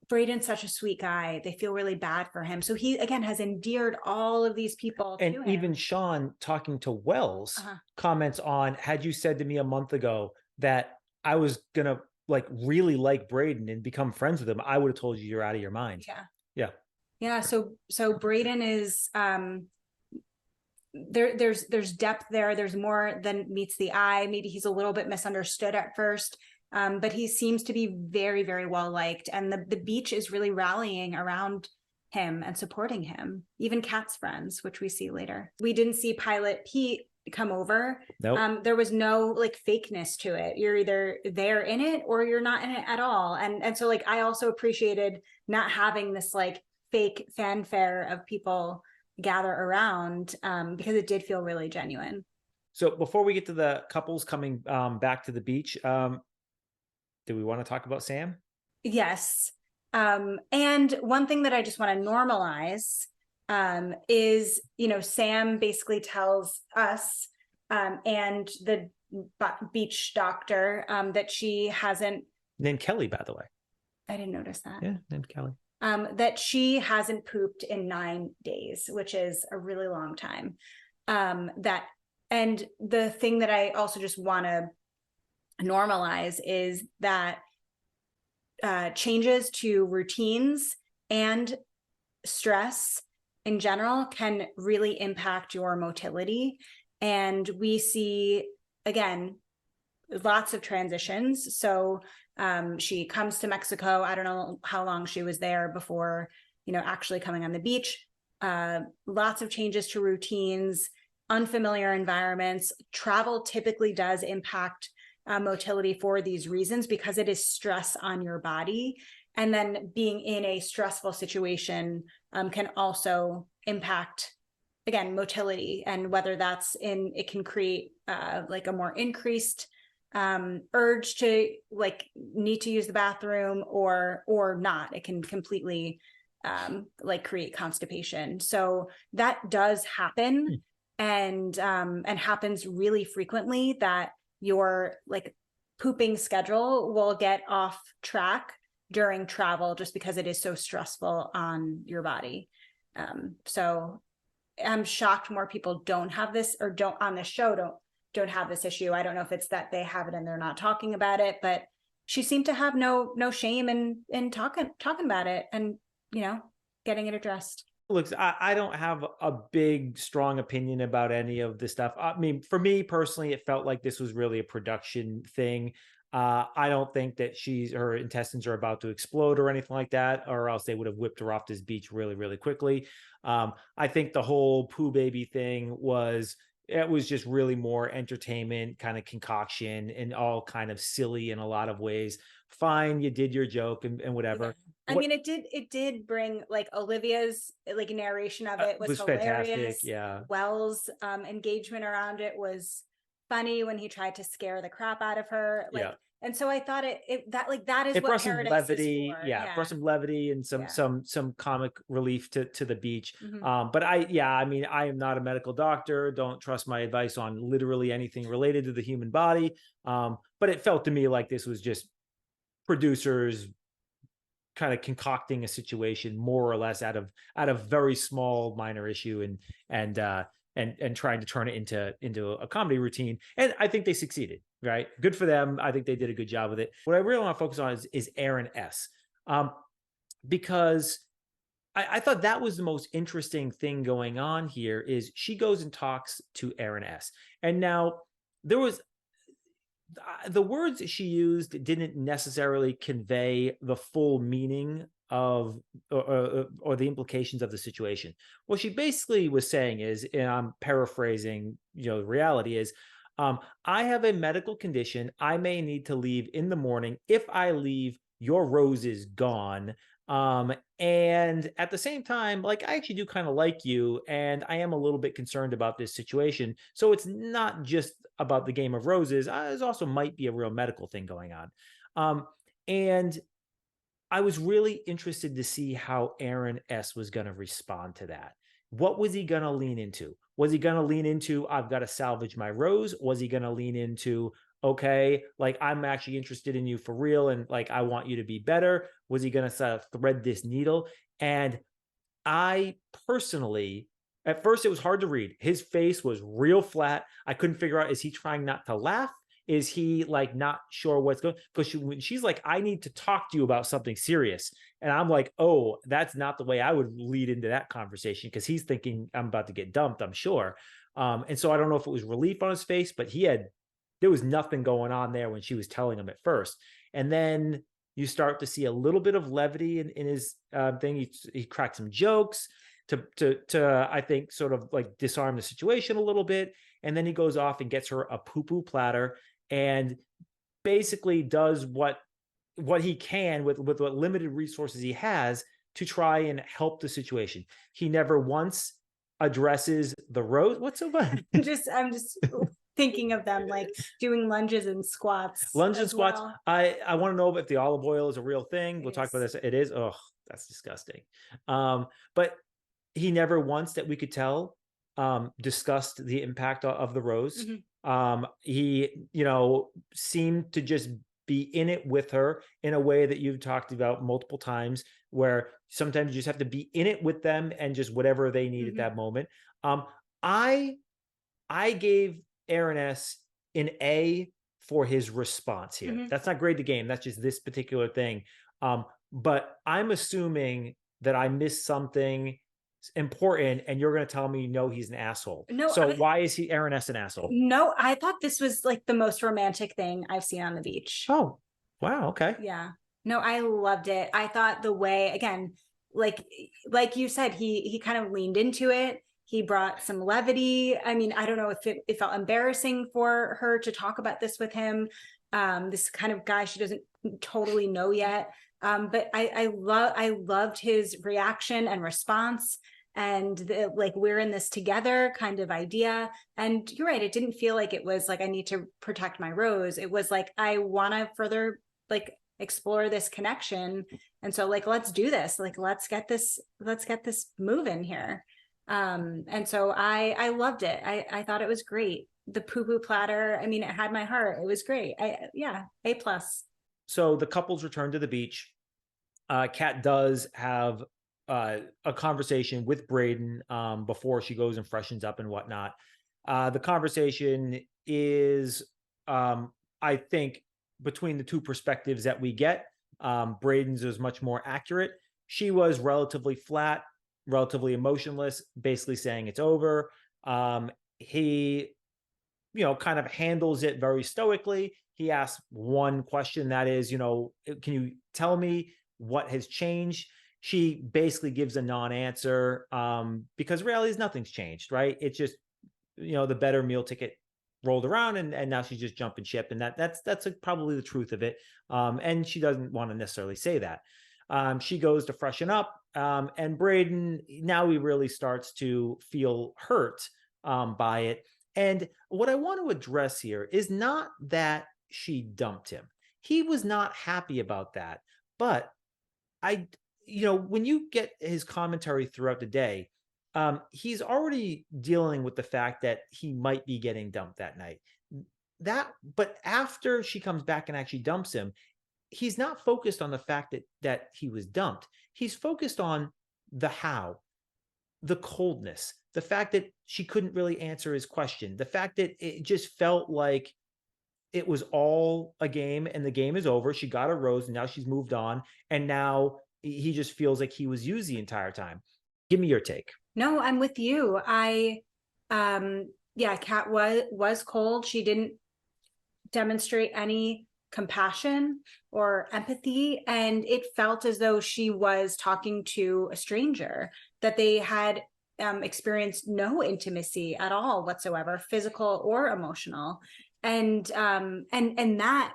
Brayden's such a sweet guy. They feel really bad for him. So he, again, has endeared all of these people to him. And even Sean, talking to Wells, comments on, had you said to me a month ago that I was going to like really like Brayden and become friends with him, I would have told you you're out of your mind. Yeah. So Brayden is, there's depth there. There's more than meets the eye. Maybe he's a little bit misunderstood at first, but he seems to be very, very well liked. And the beach is really rallying around him and supporting him. Even Kat's friends, which we see later. We didn't see Pilot Pete come over. Nope. There was no like fakeness to it. You're either there in it or you're not in it at all. And so like I also appreciated not having this like fake fanfare of people gather around because it did feel really genuine. So before we get to the couples coming back to the beach, do we want to talk about Sam? Yes. And one thing that I just want to normalize is, you know, Sam basically tells us and the beach doctor that she hasn't. Named Kelly, by the way. I didn't notice that. Yeah, named Kelly. That she hasn't pooped in 9 days, which is a really long time. And the thing that I also just want to normalize is that changes to routines and stress in general can really impact your motility. And we see, again, lots of transitions. So she comes to Mexico. I don't know how long she was there before, you know, actually coming on the beach. Lots of changes to routines, unfamiliar environments. Travel typically does impact motility for these reasons because it is stress on your body. And then being in a stressful situation can also impact, again, motility, and whether that's it can create like a more increased urge to like need to use the bathroom or not. It can completely like create constipation. So that does happen and happens really frequently, that your like pooping schedule will get off track during travel just because it is so stressful on your body. So I'm shocked more people don't have this, or don't on this show don't have this issue. I don't know if it's that they have it and they're not talking about it, but she seemed to have no shame in talking about it and, you know, getting it addressed. Look, I don't have a big, strong opinion about any of this stuff. I mean, for me personally, it felt like this was really a production thing. I don't think that her intestines are about to explode or anything like that, or else they would have whipped her off this beach really, really quickly. I think the whole poo baby thing was just really more entertainment kind of concoction and all kind of silly in a lot of ways. Fine, you did your joke and whatever. I mean, it did bring like Olivia's like narration of it was hilarious. Fantastic. Yeah. Wells' engagement around it was funny when he tried to scare the crap out of her. Like, Yeah. and so I thought that is It what brought some Paradise levity. is for. Yeah, brought some levity and Yeah. some comic relief to the beach. Mhm. But I mean, I am not a medical doctor. Don't trust my advice on literally anything related to the human body. But it felt to me like this was just producers kind of concocting a situation more or less out of very small minor issue and trying to turn it into a comedy routine. And I think they succeeded, right? Good for them. I think they did a good job with it. What I really want to focus on is Aaron S. Because I thought that was the most interesting thing going on here is she goes and talks to Aaron S. And now there was the words she used didn't necessarily convey the full meaning of or the implications of the situation. What she basically was saying is, and I'm paraphrasing, the reality is, I have a medical condition. I may need to leave in the morning. If I leave, your rose is gone. And at the same time, like, I actually do kind of like you, and I am a little bit concerned about this situation. So it's not just about the game of roses. There's also might be a real medical thing going on. And I was really interested to see how Aaron S. was going to respond to that. What was he going to lean into? Was he going to lean into, I've got to salvage my rose? Was he going to lean into, okay, like, I'm actually interested in you for real, and like, I want you to be better? Was he going to thread this needle? And I personally, at first, it was hard to read. His face was real flat. I couldn't figure out, is he trying not to laugh? Is he like not sure what's going? Because when she's like, I need to talk to you about something serious. And I'm like, oh, that's not the way I would lead into that conversation, because he's thinking I'm about to get dumped, I'm sure. And so I don't know if it was relief on his face, but there was nothing going on there when she was telling him at first. And then you start to see a little bit of levity in his thing. He cracked some jokes to I think sort of like disarm the situation a little bit. And then he goes off and gets her a poo-poo platter and basically does what he can with what limited resources he has to try and help the situation. He never once addresses the rose. What's so funny? I'm just thinking of them like doing lunges and squats. Lunges and squats. Well. I want to know if the olive oil is a real thing. We'll talk about this. It is. Oh, that's disgusting. But he never once, that we could tell, discussed the impact of the rose. Mm-hmm. He, seemed to just be in it with her in a way that you've talked about multiple times, where sometimes you just have to be in it with them and just whatever they need at that moment. I gave Aaron S. an A for his response here. Mm-hmm. That's not grade the game. That's just this particular thing. But I'm assuming that I missed something important, and you're going to tell me, no, he's an asshole. No. So why is Aaron S. an asshole? No, I thought this was like the most romantic thing I've seen on the beach. Oh, wow. Okay. Yeah. No, I loved it. I thought the way, again, like you said, he kind of leaned into it. He brought some levity. I mean, I don't know if it felt embarrassing for her to talk about this with him. This kind of guy she doesn't totally know yet. But I loved his reaction and response, and like, we're in this together kind of idea. And you're right, it didn't feel like it was like, I need to protect my rose. It was like, I want to further like explore this connection. And so like, let's do this. Like, let's get this moving here. And so I loved it. I thought it was great. The poo-poo platter, I mean, it had my heart. It was great. A+. So the couples return to the beach. Kat does have a conversation with Brayden before she goes and freshens up and whatnot. The conversation is, I think, between the two perspectives that we get, Brayden's is much more accurate. She was relatively flat, relatively emotionless, basically saying it's over. He, kind of handles it very stoically. He asks one question, that is, can you tell me what has changed? She basically gives a non-answer, because reality is nothing's changed, right? It's just, the better meal ticket rolled around, and now she's just jumping ship, and that's probably the truth of it. And she doesn't want to necessarily say that. She goes to freshen up, and Brayden, now he really starts to feel hurt by it. And what I want to address here is not that she dumped him. He was not happy about that. But when you get his commentary throughout the day, he's already dealing with the fact that he might be getting dumped that night. But after she comes back and actually dumps him, he's not focused on the fact that he was dumped. He's focused on the how, the coldness, the fact that she couldn't really answer his question, the fact that it just felt like it was all a game and the game is over. She got a rose and now she's moved on. And now he just feels like he was used the entire time. Give me your take. No, I'm with you. Kat was cold. She didn't demonstrate any compassion or empathy. And it felt as though she was talking to a stranger, that they had experienced no intimacy at all whatsoever, physical or emotional. And that,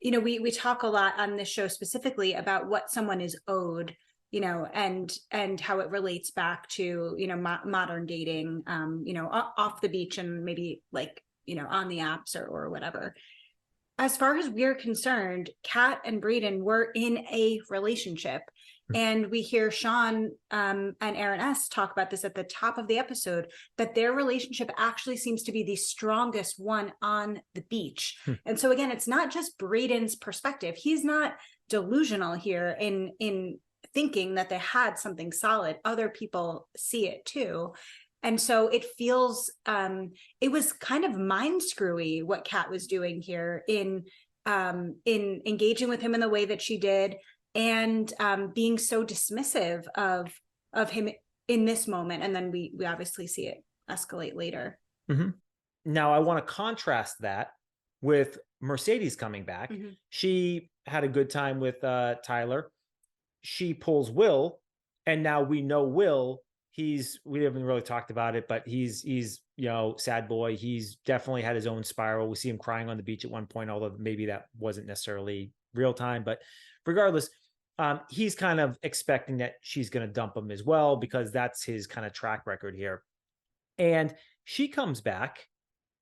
we talk a lot on this show specifically about what someone is owed, and how it relates back to, modern dating, off the beach and maybe like, on the apps or whatever. As far as we're concerned, Kat and Brayden were in a relationship. And we hear Sean and Aaron S. talk about this at the top of the episode, that their relationship actually seems to be the strongest one on the beach. And so again, it's not just Brayden's perspective. He's not delusional here in thinking that they had something solid. Other people see it too. And so it feels, it was kind of mind screwy what Kat was doing here in engaging with him in the way that she did, and being so dismissive of him in this moment. And then we obviously see it escalate later. Mm-hmm. Now, I want to contrast that with Mercedes coming back. Mm-hmm. She had a good time with Tyler. She pulls Will, and now we know Will. We haven't really talked about it, but he's sad boy. He's definitely had his own spiral. We see him crying on the beach at one point, although maybe that wasn't necessarily real time. But regardless, he's kind of expecting that she's going to dump him as well, because that's his kind of track record here. And she comes back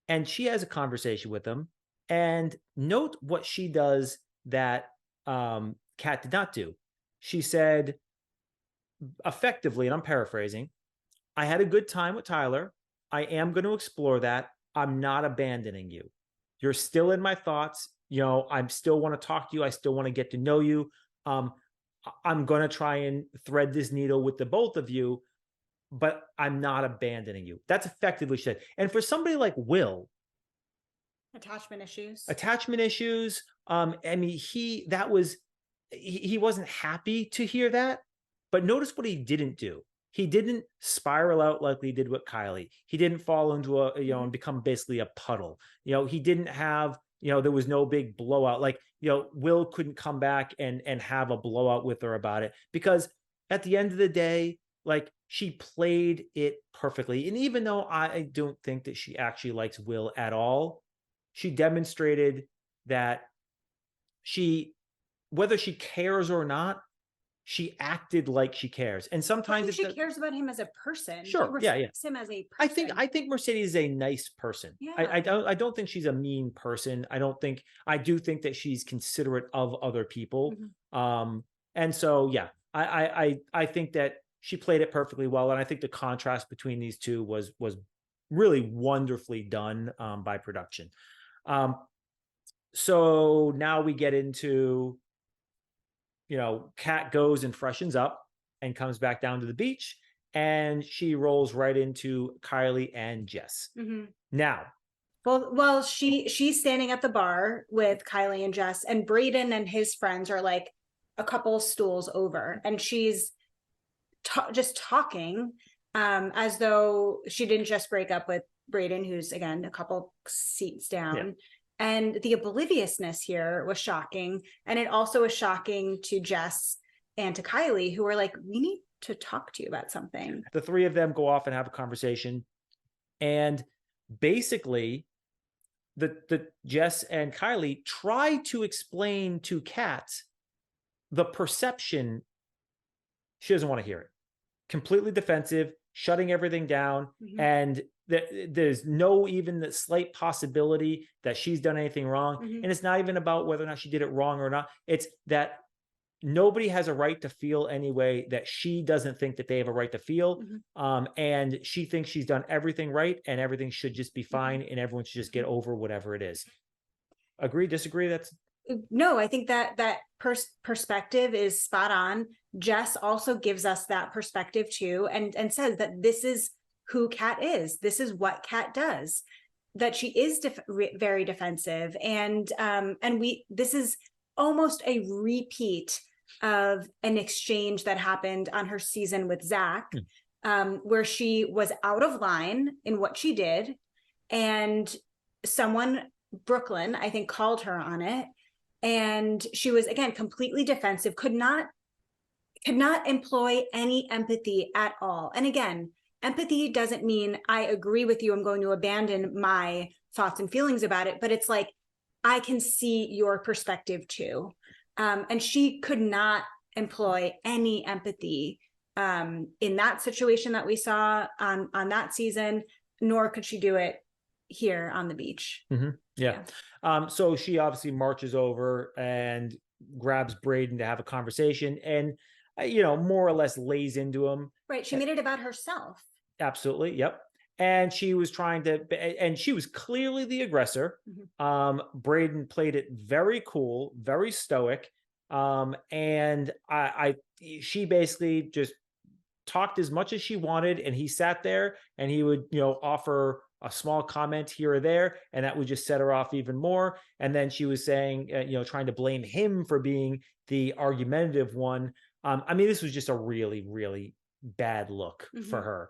and she has a conversation with him. And note what she does that Kat did not do. She said, effectively, and I'm paraphrasing, I had a good time with Tyler. I am going to explore that. I'm not abandoning you. You're still in my thoughts. I still want to talk to you. I still want to get to know you. I'm going to try and thread this needle with the both of you, but I'm not abandoning you. That's effectively said. And for somebody like Will, attachment issues. He wasn't happy to hear that. But notice what he didn't do. He didn't spiral out like he did with Kylie. He didn't fall into and become basically a puddle. He didn't have, there was no big blowout. Like, Will couldn't come back and have a blowout with her about it, because at the end of the day, like, she played it perfectly. And even though I don't think that she actually likes Will at all, she demonstrated that whether she cares or not, she acted like she cares. And sometimes she cares about him as a person. Sure. She respects him as a person. I think Mercedes is a nice person. Yeah. I don't think she's a mean person. I do think that she's considerate of other people. Mm-hmm. And so, yeah, I think that she played it perfectly well. And I think the contrast between these two was really wonderfully done by production. So now we get into, Kat goes and freshens up and comes back down to the beach, and she rolls right into Kylie and Jess. Mm-hmm. Now, well, she's standing at the bar with Kylie and Jess, and Brayden and his friends are like a couple stools over, and she's just talking as though she didn't just break up with Brayden, who's again a couple seats down. Yeah. And the obliviousness here was shocking. And it also was shocking to Jess and to Kylie, who were like, we need to talk to you about something. The three of them go off and have a conversation. And basically, the Jess and Kylie try to explain to Kat the perception, she doesn't want to hear it. Completely defensive, shutting everything down, and there's no even the slight possibility that she's done anything wrong. And it's not even about whether or not she did it wrong or not. It's that nobody has a right to feel any way that she doesn't think that they have a right to feel. And she thinks she's done everything right and everything should just be fine and everyone should just get over whatever it is. Agree, disagree? That's No, I think that perspective is spot on. Jess also gives us that perspective too, and says that this is who Kat is. This is what Kat does. That she is very defensive, and this is almost a repeat of an exchange that happened on her season with Zach, where she was out of line in what she did, and someone, Brooklyn, I think, called her on it. And she was, again, completely defensive, could not employ any empathy at all. And again, empathy doesn't mean I agree with you, I'm going to abandon my thoughts and feelings about it, but it's like, I can see your perspective too. And she could not employ any empathy in that situation that we saw on that season, nor could she do it here on the beach. Yeah. So she obviously marches over and grabs Brayden to have a conversation and, more or less lays into him. Right. She made it about herself. Absolutely. Yep. And she was and she was clearly the aggressor. Brayden played it very cool, very stoic. And she basically just talked as much as she wanted. And he sat there and he would, offer a small comment here or there, and that would just set her off even more. And then she was saying, trying to blame him for being the argumentative one. This was just a really, really bad look for her.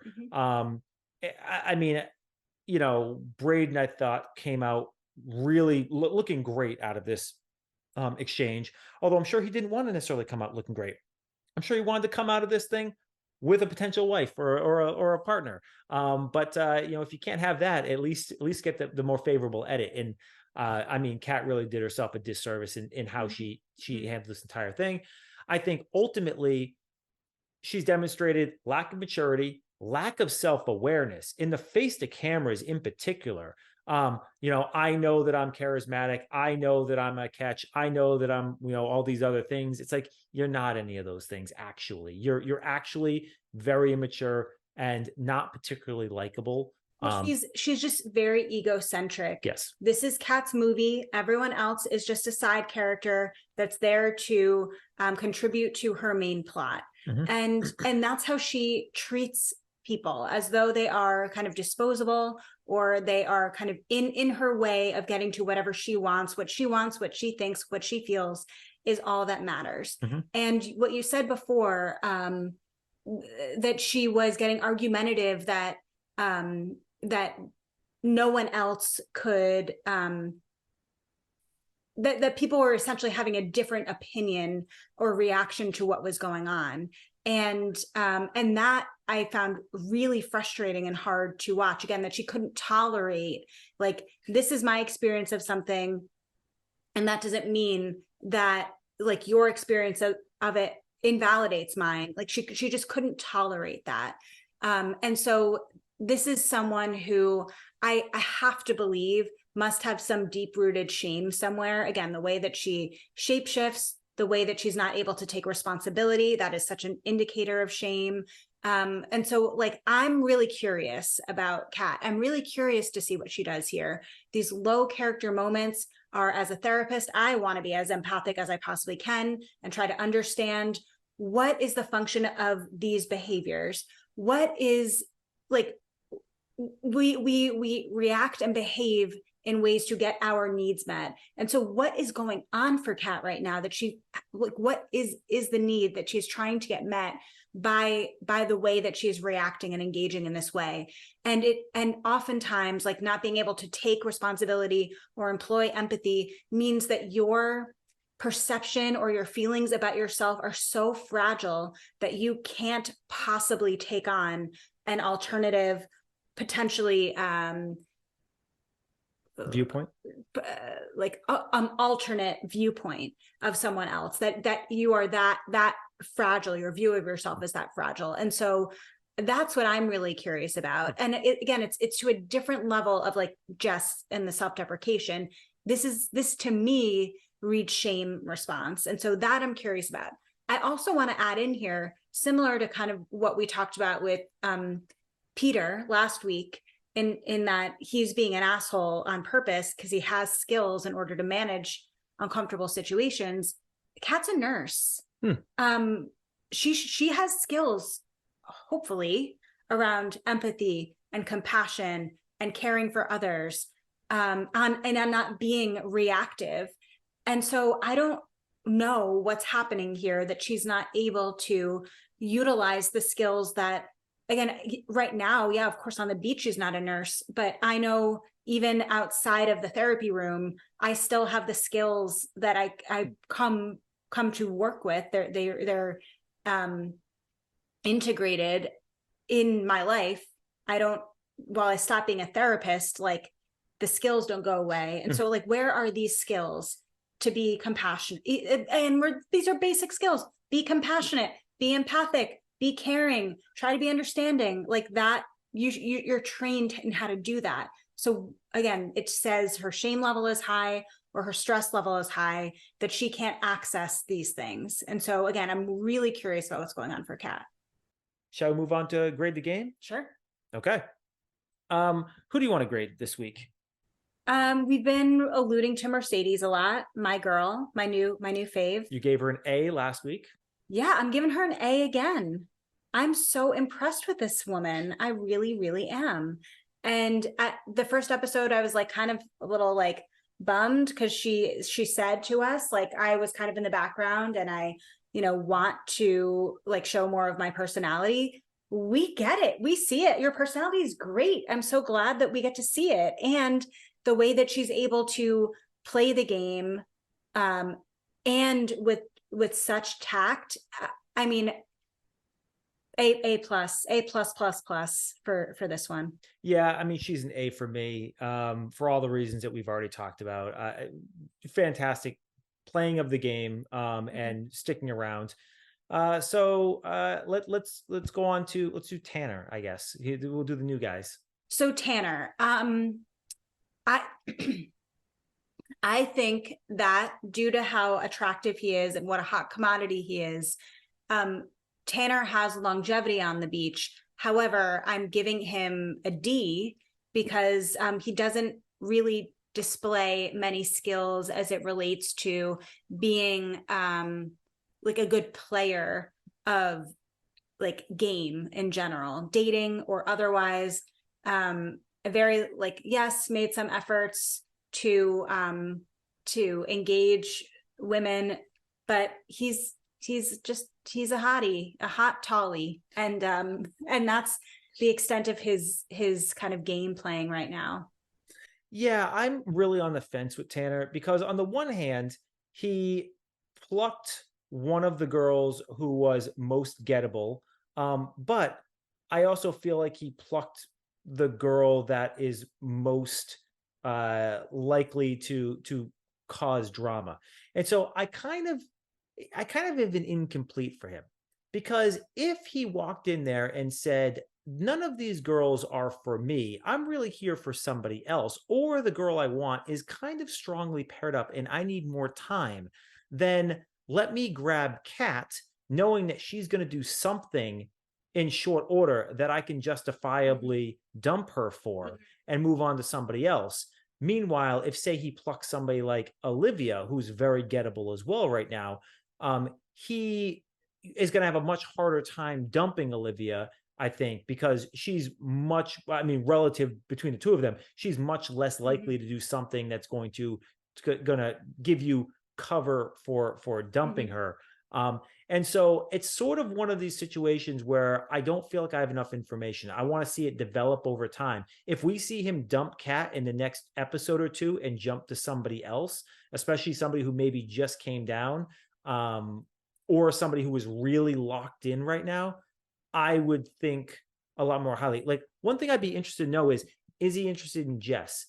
Brayden, I thought, came out really looking great out of this exchange, although I'm sure he didn't want to necessarily come out looking great. I'm sure he wanted to come out of this thing with a potential wife or a partner. But if you can't have that, at least get the more favorable edit. And Kat really did herself a disservice in how she handled this entire thing. I think ultimately she's demonstrated lack of maturity, lack of self-awareness in the face to cameras in particular. I know that I'm charismatic. I know that I'm a catch. I know that I'm, all these other things. It's like, you're not any of those things. Actually, you're actually very immature and not particularly likable. Well, she's just very egocentric. Yes. This is Kat's movie. Everyone else is just a side character that's there to contribute to her main plot. And that's how she treats people, as though they are kind of disposable, or they are kind of in her way of getting to whatever she wants, what she thinks, what she feels is all that matters. And what you said before, that she was getting argumentative, that no one else could, that people were essentially having a different opinion or reaction to what was going on. And that I found really frustrating and hard to watch. Again, that she couldn't tolerate, like, this is my experience of something, and that doesn't mean that, like, your experience of it invalidates mine. Like, she just couldn't tolerate that. And so this is someone who I have to believe must have some deep-rooted shame somewhere. Again, the way that she shapeshifts, the way that she's not able to take responsibility, that is such an indicator of shame. And so, like, I'm really curious about Kat. I'm really curious to see what she does here. These low character moments are, as a therapist, I want to be as empathic as I possibly can and try to understand what is the function of these behaviors. What is, like, we react and behave in ways to get our needs met. And so what is going on for Kat right now, that she, like, what is the need that she's trying to get met by the way that she's reacting and engaging in this way? And oftentimes, like, not being able to take responsibility or employ empathy means that your perception or your feelings about yourself are so fragile that you can't possibly take on an alternative, potentially Viewpoint. like an alternate viewpoint of someone else, that you are that fragile, your view of yourself is that fragile. And so that's what I'm really curious about. And again, it's to a different level of like Jess and the self-deprecation. This to me reads shame response. And so that I'm curious about. I also want to add in here, similar to kind of what we talked about with Peter last week, in that he's being an asshole on purpose because he has skills in order to manage uncomfortable situations. Kat's a nurse. She has skills, hopefully, around empathy and compassion and caring for others, and I'm not being reactive. And so I don't know what's happening here, that she's not able to utilize the skills that, again, right now, yeah, of course, on the beach, she's not a nurse, but I know even outside of the therapy room, I still have the skills that I come to work with. They're integrated in my life. While I stop being a therapist, like the skills don't go away. And so like, where are these skills to be compassionate? And these are basic skills: be compassionate, be empathic, be caring, try to be understanding, like that. You're trained in how to do that. So again, it says her shame level is high or her stress level is high, that she can't access these things. And so again, I'm really curious about what's going on for Kat. Shall we move on to grade the game? Sure. Okay. Who do you want to grade this week? We've been alluding to Mercedes a lot. My girl, my new fave. You gave her an A last week. Yeah, I'm giving her an A again. I'm so impressed with this woman. I really, really am. And at the first episode, I was like kind of a little like bummed because she said to us, like, I was kind of in the background and I, want to like show more of my personality. We get it. We see it. Your personality is great. I'm so glad that we get to see it. And the way that she's able to play the game, and with such tact, I mean, A plus for this one. Yeah, I mean, she's an A for me, for all the reasons that we've already talked about. Fantastic playing of the game, and sticking around. Let's go on to, let's do Tanner, I guess. We'll do the new guys. So Tanner, I think that due to how attractive he is and what a hot commodity he is, Tanner has longevity on the beach. However, I'm giving him a D because he doesn't really display many skills as it relates to being like a good player of like game in general, dating or otherwise. A very like, yes, made some efforts to engage women, but he's a hottie, a hot tolly, and that's the extent of his kind of game playing right now. Yeah, I'm really on the fence with Tanner because on the one hand, he plucked one of the girls who was most gettable, but I also feel like he plucked the girl that is most likely to cause drama. And so I kind of have been incomplete for him, because if he walked in there and said, none of these girls are for me, I'm really here for somebody else, or the girl I want is kind of strongly paired up and I need more time, then let me grab Kat, knowing that she's going to do something in short order that I can justifiably dump her for and move on to somebody else. Meanwhile, if say he plucks somebody like Olivia, who's very gettable as well right now, he is going to have a much harder time dumping Olivia, I think, because she's much, I mean, relative between the two of them, she's much less likely to do something that's going to give you cover for dumping her. And so it's sort of one of these situations where I don't feel like I have enough information. I want to see it develop over time. If we see him dump Kat in the next episode or two and jump to somebody else, especially somebody who maybe just came down, or somebody who is really locked in right now, I would think a lot more highly. Like, one thing I'd be interested to know is he interested in Jess?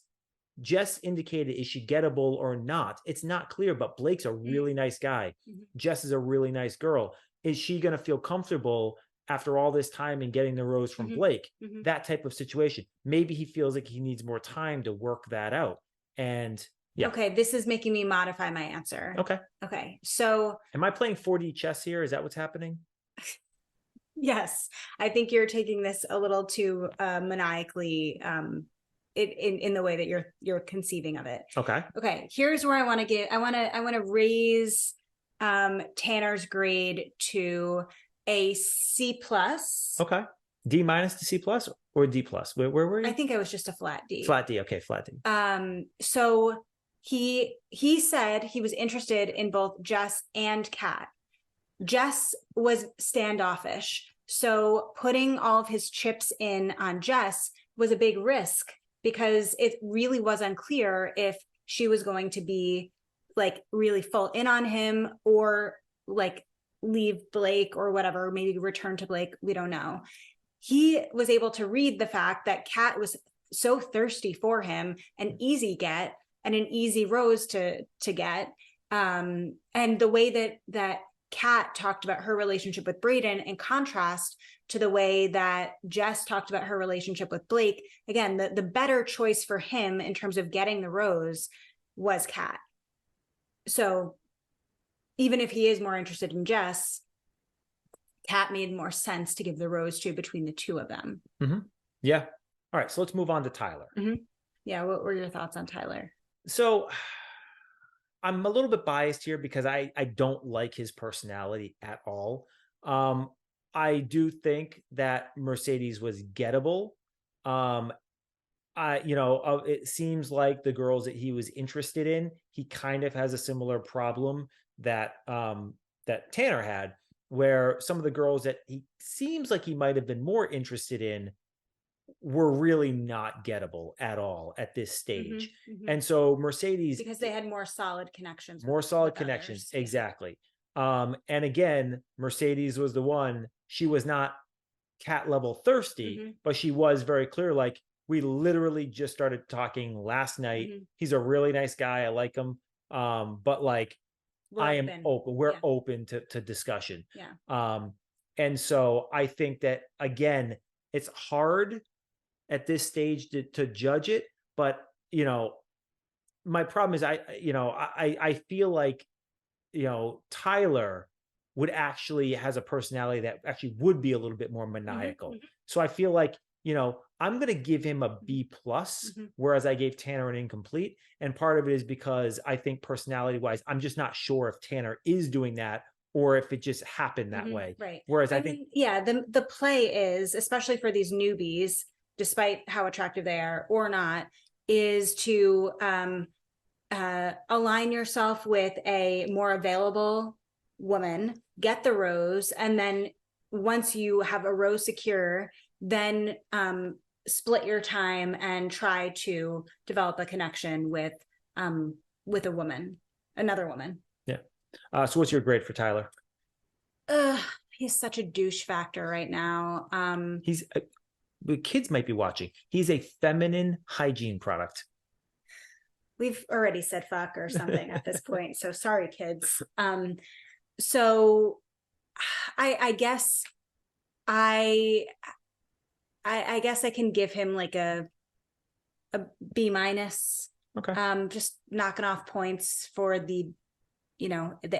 Jess indicated, is she gettable or not? It's not clear, but Blake's a really nice guy. Jess is a really nice girl. Is she going to feel comfortable after all this time in getting the rose from Blake? That type of situation. Maybe he feels like he needs more time to work that out. And yeah. Okay, this is making me modify my answer. Okay. So am I playing 4D chess here? Is that what's happening? yes, I think you're taking this a little too maniacally in the way that you're conceiving of it. Okay. Here's where I want to give. I want to raise Tanner's grade to a C+. Okay. D- to C+ or D+? Where were you? I think it was just a flat D. Flat D. Okay, flat D. So he said he was interested in both Jess and Kat. Jess was standoffish, so putting all of his chips in on Jess was a big risk because it really was unclear if she was going to be like really full in on him or like leave Blake or whatever, maybe return to Blake. We don't know. He was able to read the fact that Kat was so thirsty for him, an easy get and an easy rose to get. And the way that Kat talked about her relationship with Brayden in contrast to the way that Jess talked about her relationship with Blake, again, the better choice for him in terms of getting the rose was Kat. So even if he is more interested in Jess, Kat made more sense to give the rose to between the two of them. Yeah. All right. So let's move on to Tyler. Yeah. What were your thoughts on Tyler? So I'm a little bit biased here because I don't like his personality at all. I do think that Mercedes was gettable. It seems like the girls that he was interested in, he kind of has a similar problem that Tanner had, where some of the girls that he seems like he might have been more interested in were really not gettable at all at this stage. And so Mercedes, because they had more solid connections. Exactly. And again, Mercedes was the one, she was not Cat level thirsty, but she was very clear. Like, we literally just started talking last night. He's a really nice guy. I like him. But like, I am open. We're open to discussion. And so I think that, again, it's hard at this stage to judge it, but my problem is I feel like, Tyler would actually has a personality that actually would be a little bit more maniacal. So I feel like, I'm going to give him a B+, whereas I gave Tanner an incomplete. And part of it is because I think personality wise, I'm just not sure if Tanner is doing that or if it just happened that way. Right. Whereas I think, the play is, especially for these newbies, despite how attractive they are or not, is to align yourself with a more available woman, get the rose, and then once you have a rose secure, then split your time and try to develop a connection with a woman, another woman. Yeah. So what's your grade for Tyler? He's such a douche factor right now. The kids might be watching. He's a feminine hygiene product. We've already said fuck or something at this point. So sorry, kids. So I guess I guess I can give him like a B-. Okay. Just knocking off points for the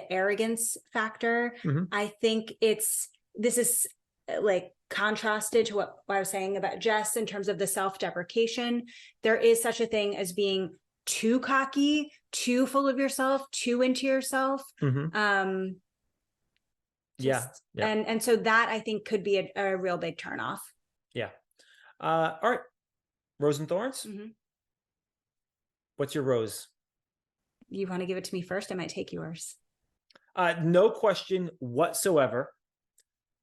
arrogance factor. I think this is like contrasted to what I was saying about Jess in terms of the self-deprecation. There is such a thing as being too cocky, too full of yourself, too into yourself. And so that I think could be a real big turnoff. Yeah. All right. Rose and Thorns. What's your rose? You want to give it to me first? I might take yours. No question whatsoever.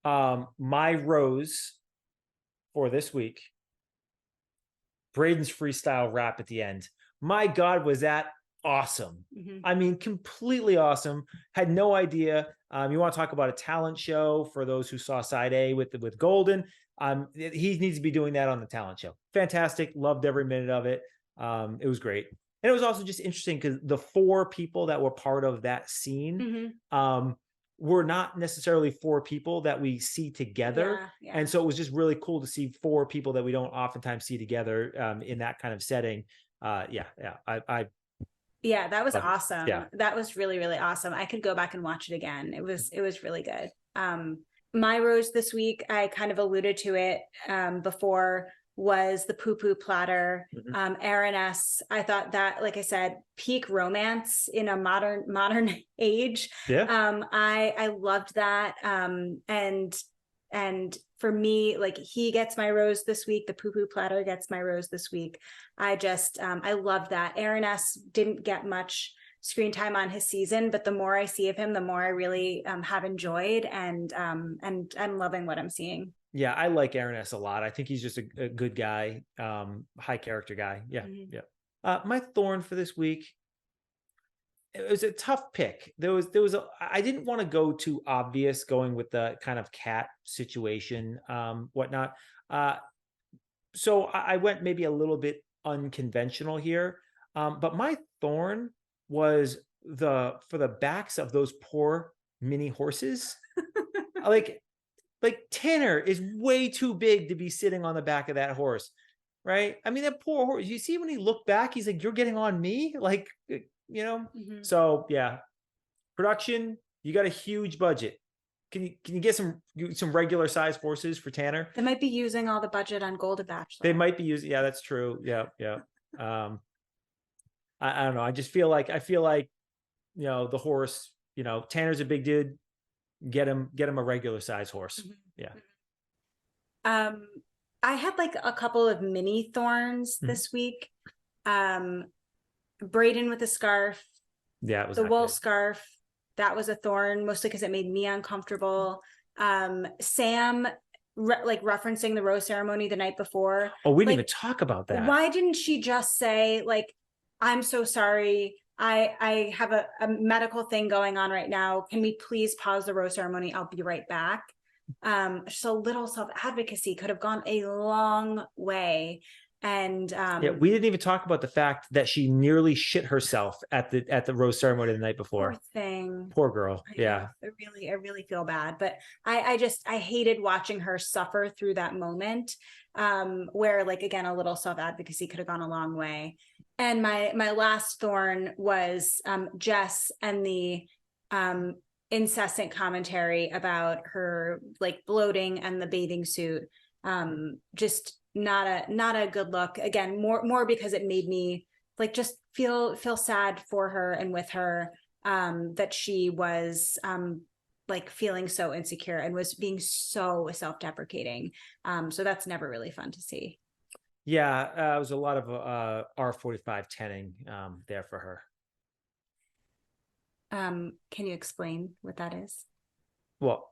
My rose for this week, Brayden's freestyle rap at the end. My God, was that awesome. I mean, completely awesome. Had no idea. You want to talk about a talent show for those who saw side A with Golden. He needs to be doing that on the talent show. Fantastic. Loved every minute of it. It was great. And it was also just interesting because the 4 people that were part of that scene, were not necessarily 4 people that we see together. And so it was just really cool to see 4 people that we don't oftentimes see together in that kind of setting. Yeah, that was Love it. awesome. Yeah. That was really, really awesome. I could go back and watch it again. It was really good. My rose this week, I kind of alluded to it before, was the poo poo platter. Aaron S. I thought that, like I said, peak romance in a modern age. I loved that. And for me, like, he gets my rose this week. The poo poo platter gets my rose this week. I loved that. Aaron S. didn't get much screen time on his season, but the more I see of him, the more I really have enjoyed, and I'm loving what I'm seeing. Yeah, I like Aaron S. a lot. I think he's just a good guy, high character guy. Yeah, my thorn for this week, it was a tough pick. I didn't want to go too obvious, going with the kind of cat situation, whatnot. So I went maybe a little bit unconventional here. But my thorn was for the backs of those poor mini horses. Like Tanner is way too big to be sitting on the back of that horse, right? I mean, that poor horse, you see when he looked back, he's like, you're getting on me? Like, So yeah, production, you got a huge budget. Can you get some regular size horses for Tanner? They might be using all the budget on Golden Bachelor. They might be using, yeah, that's true. Yeah. I don't know. I feel like, the horse, Tanner's a big dude. Get him a regular size horse. Yeah. I had like a couple of mini thorns this week. Brayden with the scarf. Yeah, it was the wool scarf. That was a thorn, mostly because it made me uncomfortable. Sam referencing the rose ceremony the night before. Oh, we didn't even talk about that. Why didn't she just say, like, I'm so sorry, I have a medical thing going on right now. Can we please pause the rose ceremony? I'll be right back. Just a little self-advocacy could have gone a long way. And we didn't even talk about the fact that she nearly shit herself at the rose ceremony the night before. Poor thing. Poor girl. Yeah. I really feel bad. But I hated watching her suffer through that moment, where, like, again, a little self-advocacy could have gone a long way. And my last thorn was Jess and the incessant commentary about her, like, bloating and the bathing suit. Just not a good look. Again, more because it made me, like, just feel sad for her and with her, that she was like feeling so insecure and was being so self-deprecating. So that's never really fun to see. Yeah, it was a lot of R45 10ing there for her. Can you explain what that is? Well,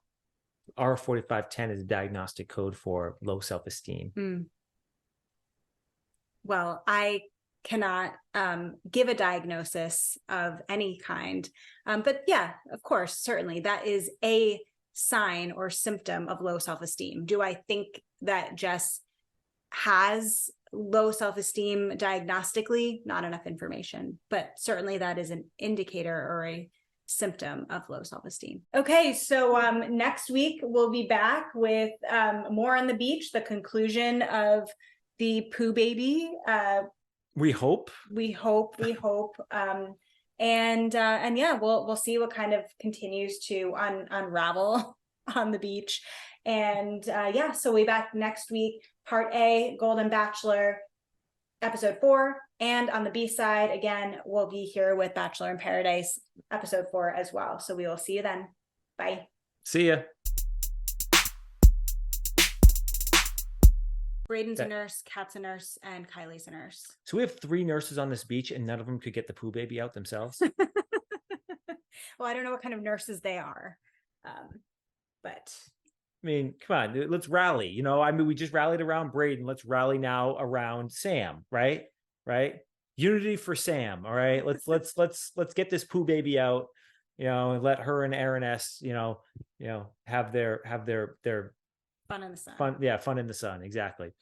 R4510 is a diagnostic code for low self-esteem. Well, I cannot give a diagnosis of any kind. But yeah, of course, certainly that is a sign or symptom of low self-esteem. Do I think that Jess has low self-esteem diagnostically? Not enough information, but certainly that is an indicator or a symptom of low self-esteem. Okay, so next week we'll be back with more on the beach, the conclusion of the poo baby. We hope. And yeah, we'll see what kind of continues to unravel on the beach. And yeah, so we'll be back next week, part A, Golden Bachelor, episode 4. And on the B side, again, we'll be here with Bachelor in Paradise, episode 4 as well. So we will see you then. Bye. See ya. Brayden's a nurse, Kat's a nurse, and Kylie's a nurse. So we have 3 nurses on this beach, and none of them could get the poo baby out themselves. Well, I don't know what kind of nurses they are, but I mean, come on, let's rally. I mean, we just rallied around Brayden. Let's rally now around Sam, right? Right? Unity for Sam. All right. Let's get this poo baby out, and let her and Aaron S, have their fun in the sun. Fun in the sun. Exactly.